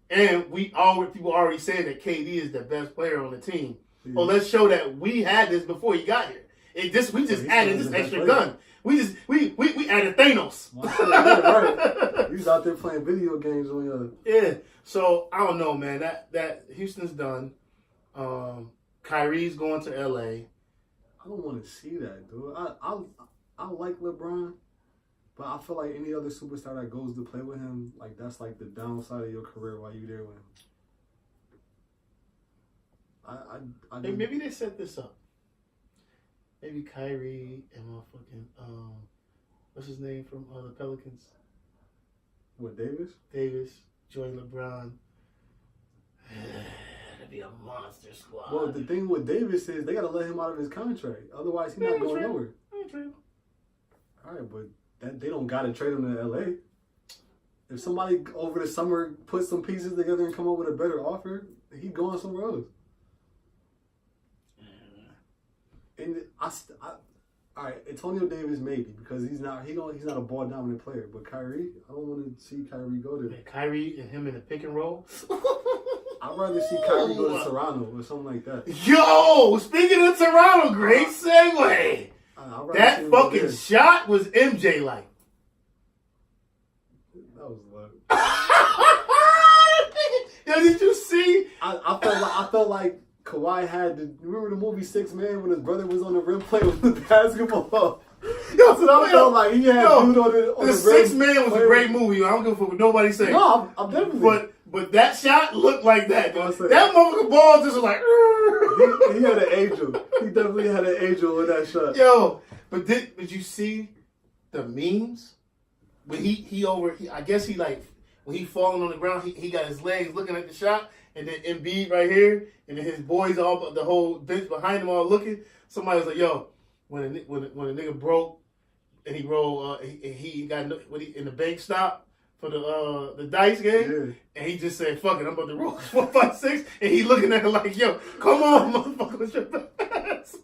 And people already saying that KD is the best player on the team. Yeah. Well, let's show that we had this before he got here. We just added this extra gun. We added Thanos. Right. You was out there playing video games on your. Yeah. So I don't know, man. That Houston's done. Kyrie's going to LA. I don't want to see that, dude. I like LeBron, but I feel like any other superstar that goes to play with him, like that's like the downside of your career while you there with him. Maybe they set this up. Maybe Kyrie and motherfucking what's his name from the Pelicans? What, Davis? Davis join LeBron. That'd be a monster squad. Well, the thing with Davis is they gotta let him out of his contract. Otherwise, he's not going nowhere. All right, but they don't gotta trade him to LA. If somebody over the summer put some pieces together and come up with a better offer, he going somewhere else. And all right, Antonio Davis maybe because he's not a ball dominant player. But Kyrie, I don't want to see Kyrie go there. Man, Kyrie and him in the pick and roll. I'd rather see Kyrie go to Toronto or something like that. Yo, speaking of Toronto, great segue. That fucking shot was MJ like. That was low. Yo, did you see? I felt like Kawhi had to remember the movie 6 Man when his brother was on the rim playing with the basketball. Yo, so I felt like he had dude on the 6 Man was a great movie. I don't give a fuck what nobody saying. No, I'm definitely. But that shot looked like that. That motherfucking ball just was like. he had an angel. He definitely had an angel in that shot. Yo, but did you see the memes when I guess he like when he falling on the ground, he got his legs looking at the shot. And then Embiid right here, and then his boys the whole bench behind him all looking. Somebody was like, "Yo, when a nigga broke and he rolled, he got in the bank stop for the dice game, and he just said, "Fuck it, I'm about to roll 4, 5, 6," and he looking at it like, "Yo, come on, motherfucker, with your ass."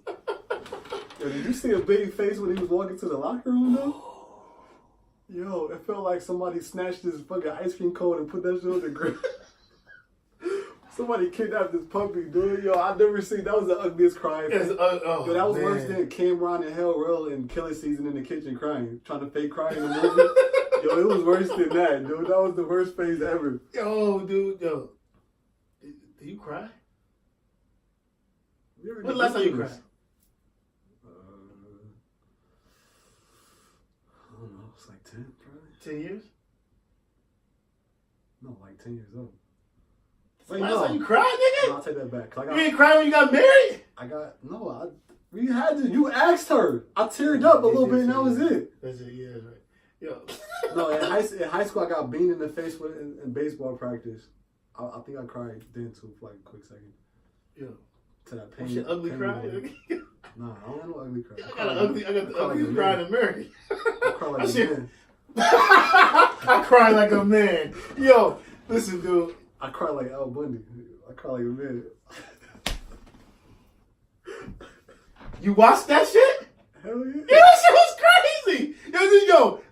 Yo, did you see a big face when he was walking to the locker room though? Yo, it felt like somebody snatched his fucking ice cream cone and put that shit on the ground. Somebody kidnapped this puppy, dude. Yo, I never seen that was the ugliest crying. Yo, that was worse than Cameron and Hell Real and Killer Season in the kitchen crying, trying to fake cry in the movie. Yo, it was worse than that, dude. That was the worst face ever. Yo, dude, yo. Did you cry? When the last time you cried? I don't know. It's like 10, probably. 10 years? No, like 10 years old. Wait, Wait, no. no. You cried, No, nigga? I'll take that back. 'Cause You ain't cry when you got married? We had to. You asked her. I teared up a little bit, and that was it. That's it. Yeah, that's right. Yo. No, in high school, I got beamed in the face in baseball practice. I think I cried then too for like a quick second. Yo. To that pain. Shit, ugly pain cry. moment. Nah, I don't have no ugly cry. I got the ugliest cry in America. I cry like That a shit- man. I cry like a man. Yo, listen, dude. I cry like Al Bundy. I cry like a man. You watched that shit? Hell yeah. Yeah, that shit was crazy.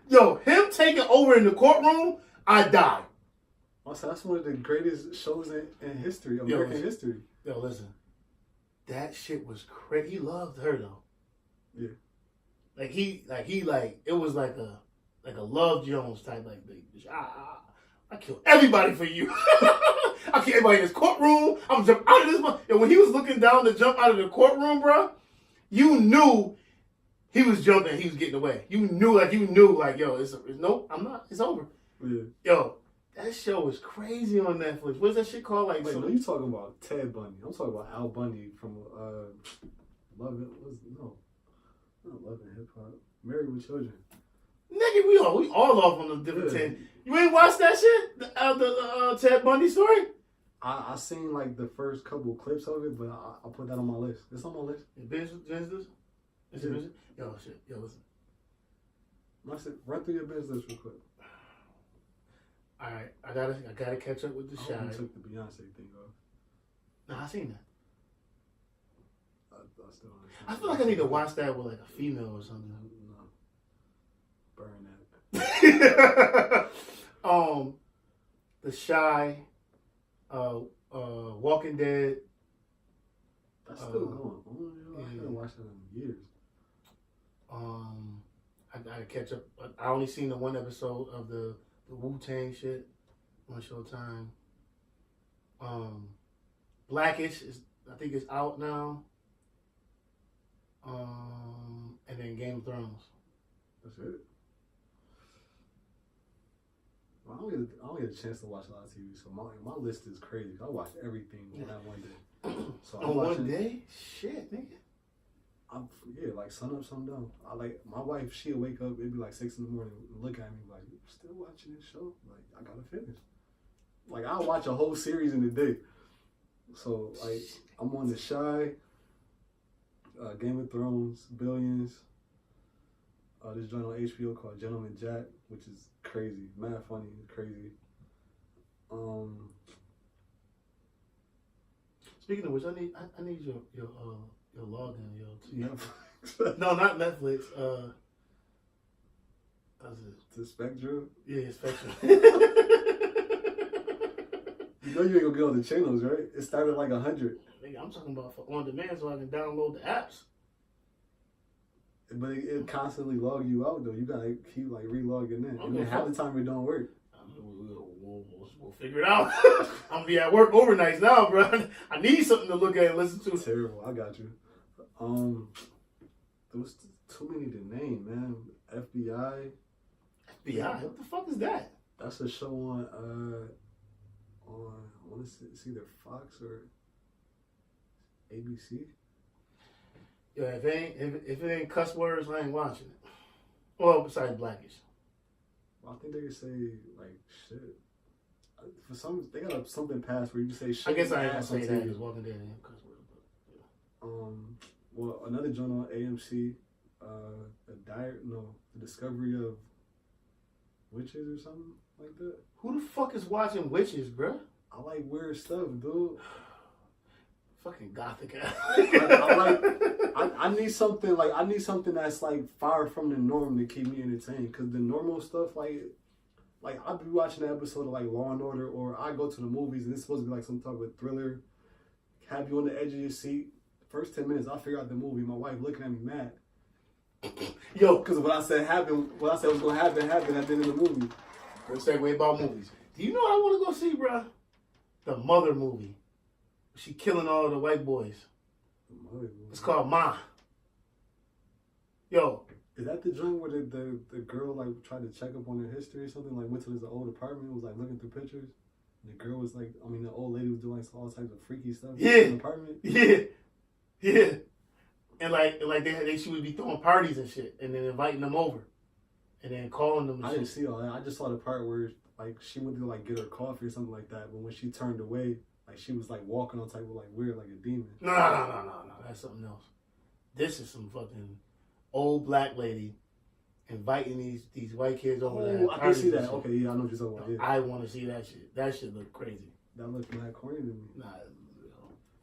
Yo, him taking over in the courtroom, I died. Also, that's one of the greatest shows in history, American history. Yo, listen. That shit was crazy. He loved her though. Yeah. It was like a Love Jones type I killed everybody for you. I killed everybody in this courtroom. I'm jump out of this one. And when he was looking down to jump out of the courtroom, bro, you knew he was jumping. He was getting away. You knew, yo, nope, I'm not. It's over. Yeah. Yo, that show was crazy on Netflix. What's that shit called? Wait, no, you talking about Ted Bundy. I'm talking about Al Bundy from Love It. Not Love and Hip Hop. Married with Children. Nigga, we all off on a different tangent. You ain't watched that shit? The Ted Bundy story? I seen like the first couple clips of it, but I put that on my list. It's on my list. Business? Yo, shit. Yo, listen. Run through your business real quick. All right, I gotta catch up with the I Shy. hope you took the Beyonce thing off. Nah, I seen that. I still I feel like I need to watch that with like a female or something. No. Burn that. The Shy, Walking Dead. That's still going on. I haven't watched that in years. I gotta catch up. I only seen the one episode of the Wu-Tang shit on Showtime. Blackish I think it's out now. And then Game of Thrones. That's it. Well, I don't get a chance to watch a lot of TV, so my list is crazy. I watch everything on that one day. So I'm On watching, one day? Shit, nigga. like sun up, sun down. My wife, she'll wake up, it'd be like 6 in the morning, and look at me like, you still watching this show? Like, I gotta finish. Like, I'll watch a whole series in a day. So, like, I'm on The Shy, Game of Thrones, Billions, this joint on HBO called Gentleman Jack, which is crazy, mad funny, crazy. Speaking of which, I need your login, yo. Netflix. No, not Netflix. How's it? To Spectrum. Yeah, Spectrum. You know you ain't gonna get on the channels, right? It started like 100. Nigga, I'm talking about for on demand so I can download the apps. But it constantly log you out though. You gotta keep like relogging in. And then half the time it don't work. We'll figure it out. I'm gonna be at work overnights now, bro. I need something to look at and listen to. Terrible. I got you. There was too many to name, man. FBI. FBI? What the fuck is that? That's a show on I want to say it's either Fox or ABC. Yo, if it ain't cuss words, I ain't watching it. Well, besides Blackish. Well, I think they could say like shit. For some, they got something passed where you can say shit. I guess I ain't gonna ass on say that TV. because Walking Dead ain't cuss words. But, Well, another joint on AMC, the Discovery of Witches or something like that. who the fuck is watching witches, bro? I like weird stuff, dude. Fucking gothic. I need something that's like far from the norm to keep me entertained. Cause the normal stuff, like I'll be watching an episode of like Law and Order, or I go to the movies and it's supposed to be like some type of thriller, have you on the edge of your seat. First 10 minutes, I figure out the movie. My wife looking at me mad. Yo, Because what I said was gonna happen at the end of the movie. let's segue about movies. Do you know what I want to go see, bro? The Mother movie. She killing all the white boys. It's called Ma. Yo. Is that the joint where the girl like tried to check up on her history or something? Like went to this old apartment, was like looking through pictures? The girl was like, I mean, the old lady was doing like all types of freaky stuff Yeah. in the apartment. Yeah. And like she would be throwing parties and shit, and then inviting them over, and then calling them. And I shit. didn't see all that. I just saw the part where like she went to like get her coffee or something like that, but when she turned away, like she was like walking on type of like weird like a demon. No. That's something else. This is some fucking old black lady inviting these white kids over. Oh, I can see that. Okay, yeah, I know what you're talking about. Yeah. I want to see that shit. That shit look crazy. That looks mad corny to me. Nah,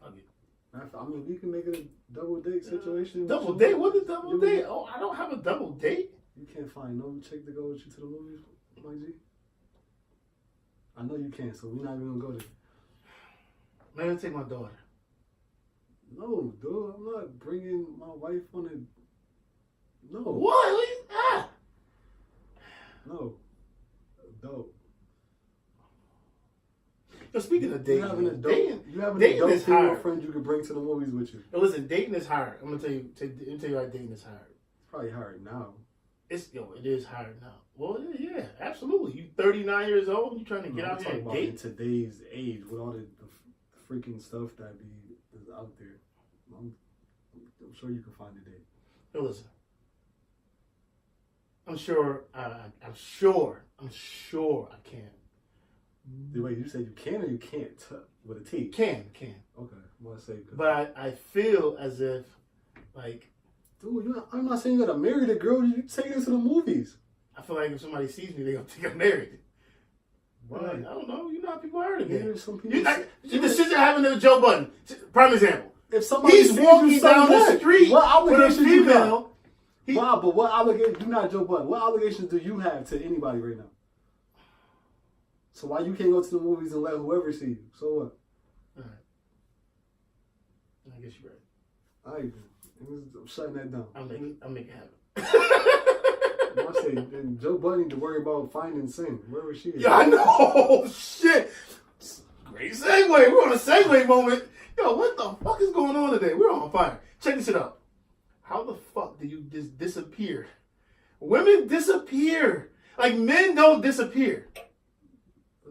fuck it. I mean, we can make it a double date situation. Double date? What is double date? Oh, I don't have a double date. You can't find no chick to go with you to the movies, my G. I know you can't, so we're not even gonna go there. Maybe I'll take my daughter. No, dude, I'm not bringing my wife on a. No. What? No. Dope. So speaking of dating, You have an adult, dating female is hard. friend you can bring to the movies with you. Yo, listen, dating is hard. I'm gonna tell you. Let me tell you why dating is hard. It's probably hard now. It is hard now. Well, yeah, absolutely. You 39 years old, you trying to get out here and in date? today's age with all the freaking stuff that is out there. I'm sure you can find a date. Yo, listen. I'm sure I can. Wait, you said you can or you can't with a T? Can. Okay, I'm gonna say. But I feel as if, like, dude, I'm not saying you gotta marry the girl. You take her to the movies. I feel like if somebody sees me, they're gonna think I'm married. Why? Like, I don't know. You know how people are today. Yeah, some people. The shit you're having to Joe Budden. Prime example. If somebody He's sees walking you down the what? street What with a obligations you got? female. Wow, but what obligations? Do not Joe Budden. What obligations do you have to anybody right now? So why you can't go to the movies and let whoever see you? So what? All right. I guess you're right. All right, I'm shutting that down. I'll make it happen. I say, and Joe Budden need to worry about finding Sin wherever she is. Yeah, I know. Shit. Great segue. We're on a segue moment. Yo, what the fuck is going on today? We're on fire. Check this shit out. How the fuck do you just disappear? Women disappear. Like, men don't disappear.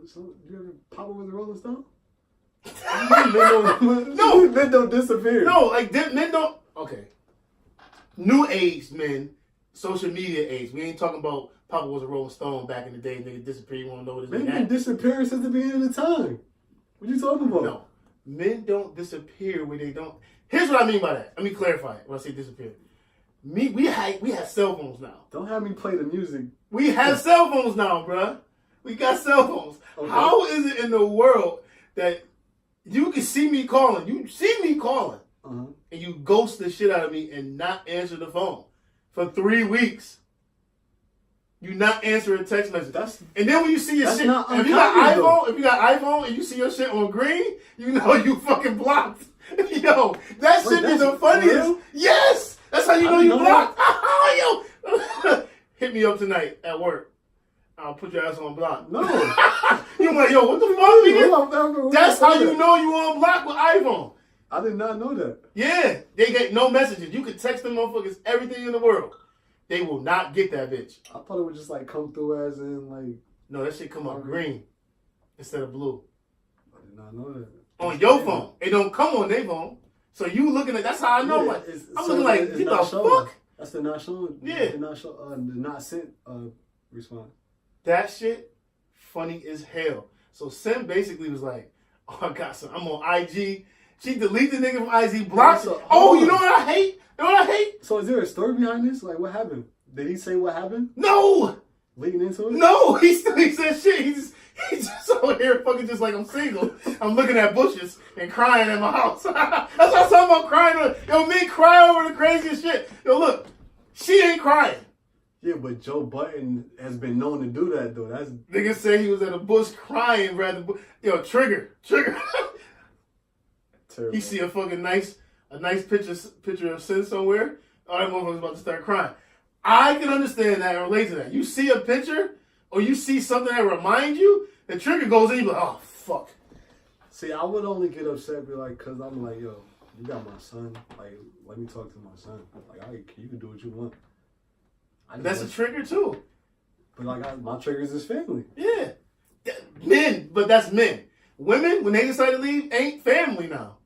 So, you ever pop over the Rolling Stone? No. Men don't disappear. No, like, men don't. Okay. New age men, social media age. We ain't talking about Papa was a Rolling Stone back in the day. Nigga disappeared. You want to know what his Men name been disappearing since the beginning of the time. What you talking about? No. Men don't disappear where they don't. Here's what I mean by that. Let me clarify it when I say disappear. We have cell phones now. Don't have me play the music. We have cell phones now, bruh. We got cell phones. Okay. How is it in the world that you can see me calling, and you ghost the shit out of me and not answer the phone for 3 weeks? You not answer a text message. And then when you see your shit, if you got iPhone and you see your shit on green, you know you fucking blocked. Yo, that shit is the funniest. Real? Yes, that's how you know you blocked. Yo, hit me up tonight at work. I'll put your ass on block. No. You like, yo, what the fuck, nigga? That's how you know you on block with iPhone. I did not know that. Yeah, they get no messages. You can text them motherfuckers everything in the world. They will not get that bitch. I thought it would just like come through as in like. No, that shit come up green instead of blue. I did not know that. On your phone. It don't come on their phone. So you looking at, that's how I know. Yeah, I'm looking like, it's you not the showing. fuck? That's the not showing. Yeah. The not sent response. That shit funny as hell. So Sim basically was like, oh, I got some. I'm on IG. She deleted the nigga from IG, blocked it. Oh, you know what I hate? You know what I hate? So is there a story behind this? Like what happened? Did he say what happened? No! Leading into it? No! He said shit. He's just over here fucking just like I'm single. I'm looking at bushes and crying in my house. That's what I'm talking about, crying. Yo, me cry over the craziest shit. Yo, look. She ain't crying. Yeah, but Joe Budden has been known to do that though. That's nigga said he was at a bush crying rather. Yo, trigger. terrible. He see a fucking nice picture of Sin somewhere. Oh, that motherfucker's about to start crying. I can understand that and relate to that. You see a picture or you see something that reminds you, the trigger goes in. You be like, oh fuck. See, I would only get upset, be like, cause I'm like, yo, you got my son. Like, let me talk to my son. Like, you can do what you want. That's a trigger too. But like, my trigger is his family. Yeah. Men but that's men. Women, when they decide to leave, ain't family now.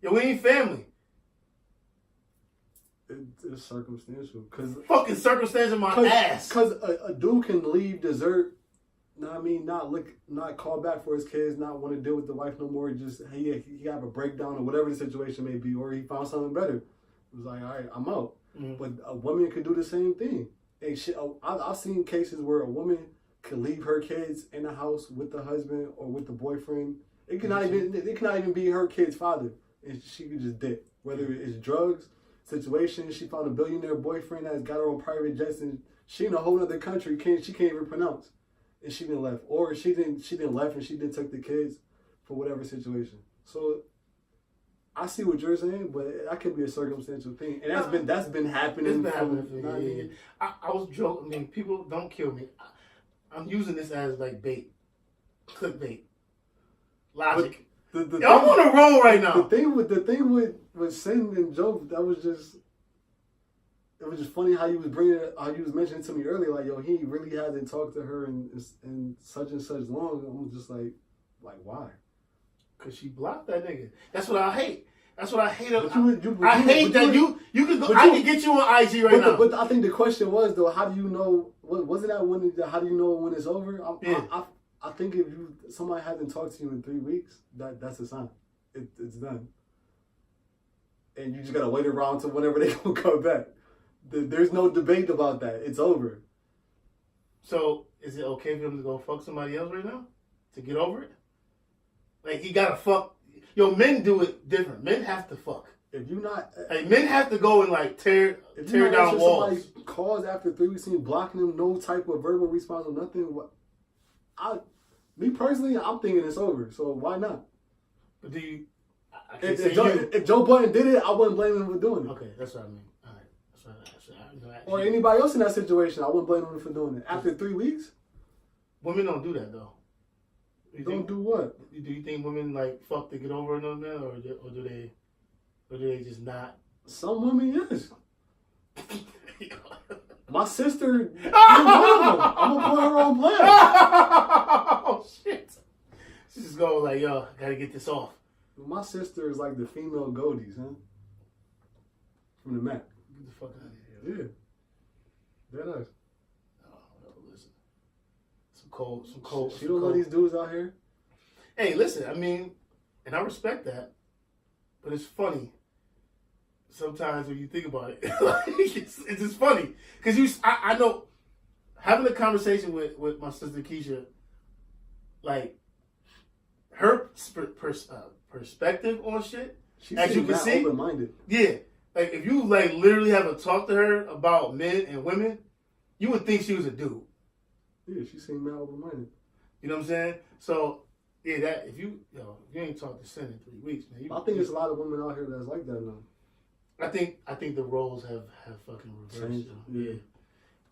Yo, we ain't family. It's circumstantial. Cause Fucking circumstance in my ass. Because a dude can leave, desert. Know what I mean? Not call back for his kids, not want to deal with the wife no more. Just he have a breakdown or whatever the situation may be, or he found something better. It was like, all right, I'm out. Mm-hmm. But a woman could do the same thing. And shit, I've seen cases where a woman could leave her kids in the house with the husband or with the boyfriend. It cannot even be her kid's father, and she could just dip. Whether it's drugs, situation, she found a billionaire boyfriend that's got her own private jets, and she in a whole other country she can't even pronounce, and she didn't left, or she didn't left and she didn't take the kids for whatever situation. So I see what you're saying, but that could be a circumstantial thing, and that's been happening. It's been happening for me. I was joking. I mean, people don't kill me. I'm using this as like bait, clickbait, logic. I'm on a roll right now. The thing with Sin and Joe, it was just funny how you was mentioning to me earlier, like, yo, he really hasn't talked to her in such and such long. I'm just like why? Cause she blocked that nigga. That's what I hate. That's what I hate. I hate that you can go. I can get you on IG right now. But I think the question was though, how do you know? Wasn't that when? How do you know when it's over? I think if somebody hasn't talked to you in 3 weeks, that's a sign. It's done. And you just gotta wait around till whenever they gonna come back. There's no debate about that. It's over. So is it okay for him to go fuck somebody else right now to get over it? Like he gotta fuck. Yo, men do it different. Men have to fuck. If you not, like men have to go and like tear down walls. Somebody calls after 3 weeks and you blocking them, no type of verbal response or nothing. Me personally, I'm thinking it's over. So why not? But do you? If Joe Budden did it, I wouldn't blame him for doing it. Okay, that's what I mean. All right, that's what I or anybody else in that situation, I wouldn't blame him for doing it. After 3 weeks, women don't do that though. Don't do what? Do you think women like fuck to get over it on that, or do they just not? Some women, yes. My sister, I'm gonna put her on blast. Oh shit! She just go like, yo, gotta get this off. My sister is like the female Goldies, huh? From the Mac. Get the fuck out of here. Yeah. That is. Oh, listen. Some cold. She don't know these dudes out here. Hey, listen. I mean, and I respect that, but it's funny. Sometimes when you think about it, like, it's just funny because I know having a conversation with my sister Keisha, like her perspective on shit, as you can see, open-minded. Yeah, like if you like literally have a talk to her about men and women, you would think she was a dude. Yeah, she seemed mad open-minded. You know what I'm saying? So yeah, that if you ain't talked to Sin in 3 weeks, man. I think there's a lot of women out here that's like that now. I think the roles have fucking reversed. Yeah.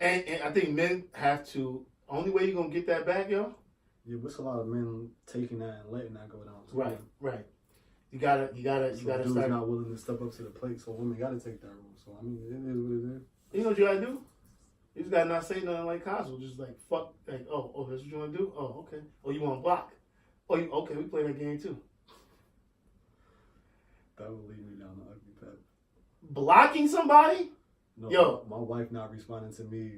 And I think men have to. Only way you're gonna get that back, yo. Yeah, but it's a lot of men taking that and letting that go down too. Right. You gotta dudes start. Not willing to step up to the plate, so women gotta take that role. So I mean, it is what it is. You know what you gotta do? You just gotta not say nothing like Cosmo. Just like fuck, like oh, that's what you wanna do? Oh, okay. Oh, you wanna block? Oh, okay, we play that game too. That would lead me down the ugly path. Blocking somebody? No, yo, my wife not responding to me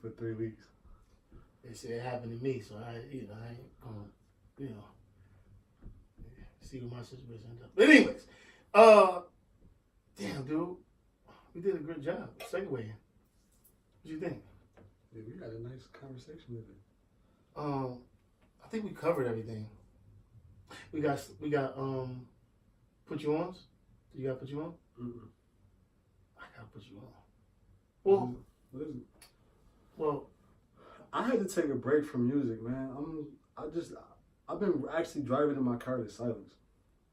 for 3 weeks. They said it happened to me, so I ain't gonna, see where my situation ends up. But anyways, damn, dude, we did a good job segueing. What you think? Yeah, we had a nice conversation with it. I think we covered everything. We got put you on. You got put you on? Mm-mm. I gotta put you on. Well, what is it? Well, I had to take a break from music, man. I've been actually driving in my car to silence.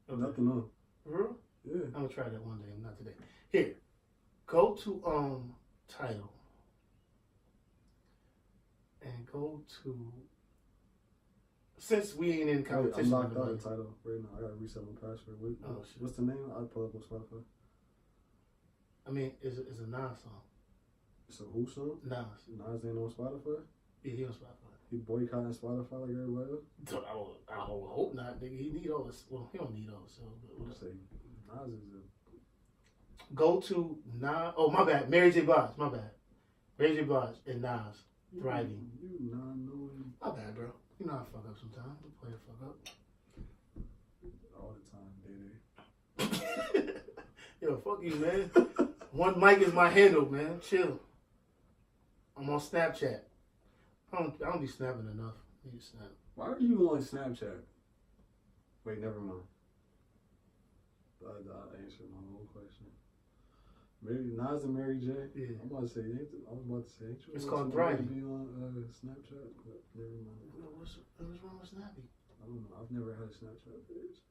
okay. Nothing on. For real? Yeah. I'm gonna try that one day, not today. Here, go to title and go to. Since we ain't in competition, I'm locked out of the title right now. I gotta reset my password. What's the name? I'll pull up on Spotify. I mean, it's a Nas song. It's a who song? Nas. Nas ain't on Spotify? Yeah, he on Spotify. He boycotting Spotify like everybody else? I don't hope not, nigga. He need all this. Well, he don't need all this. So, I'm gonna say Nas is go to Nas. Oh, my bad. Mary J. Blige. My bad. Mary J. Blige and Nas. Thriving. You not knowing My bad, bro. You know I fuck up sometimes. I play a fuck up. all the time, Day. Yo, fuck you, man. One mic is my handle, man. Chill. I'm on Snapchat. I don't be snapping enough. I need to snap. Why are you on Snapchat? Wait, never mind. I answered my whole question. Nas and Mary J. Yeah. I'm about to say, ain't you It's want called somebody Thriving. to be on Snapchat, but never mind. What's wrong with Snappy? I don't know. I've never had a Snapchat page.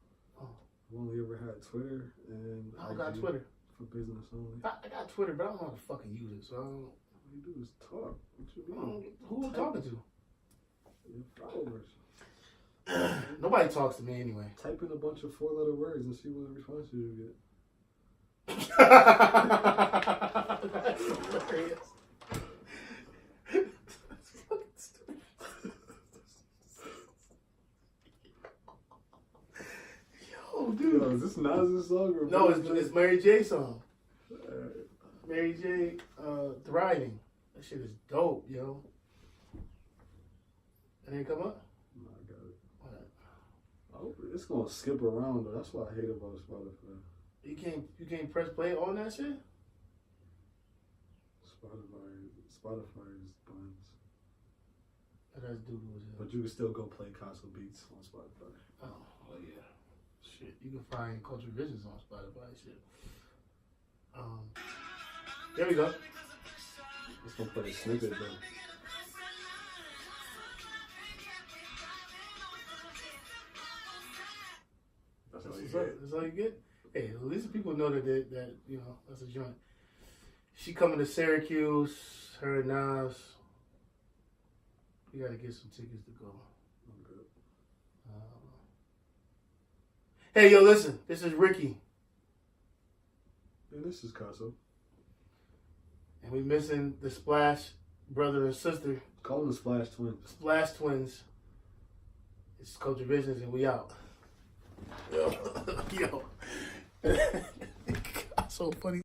Oh. I've only ever had Twitter and I don't got IG Twitter. for business only. I got Twitter, but I don't know how to fucking use it. So I don't. All you do is talk. What you I don't mean? who I'm talking to? Your followers. Nobody talks to me anyway. Type in a bunch of 4-letter words and see what responses you get. That's hilarious. That's fucking stupid. Yo, dude. Yo, is this Nas's song or No, it's Mary J. song. Alright. Mary J. Thriving. That shit is dope, yo. It ain't come up? No, I got it. Alright. I hope it's gonna skip around though. That's what I hate about Spotify. You can't press play on that shit? Spotify is buns. That's doodle. But you can still go play Castle Beats on Spotify. Oh, well, yeah. Shit, you can find Culture Visions on Spotify. Shit. There we go. Let's go play a snippet though. That's all you get. That's all you get. Hey, at least people know that you know that's a joint. She coming to Syracuse. Her and Nas. You gotta get some tickets to go. I'm good. Hey, yo, listen. This is Ricky, And this is Castle. and we missing the Splash brother and sister, Call them the Splash Twins. Splash Twins. It's Culture Visions, and we out. Yo, yo, so funny.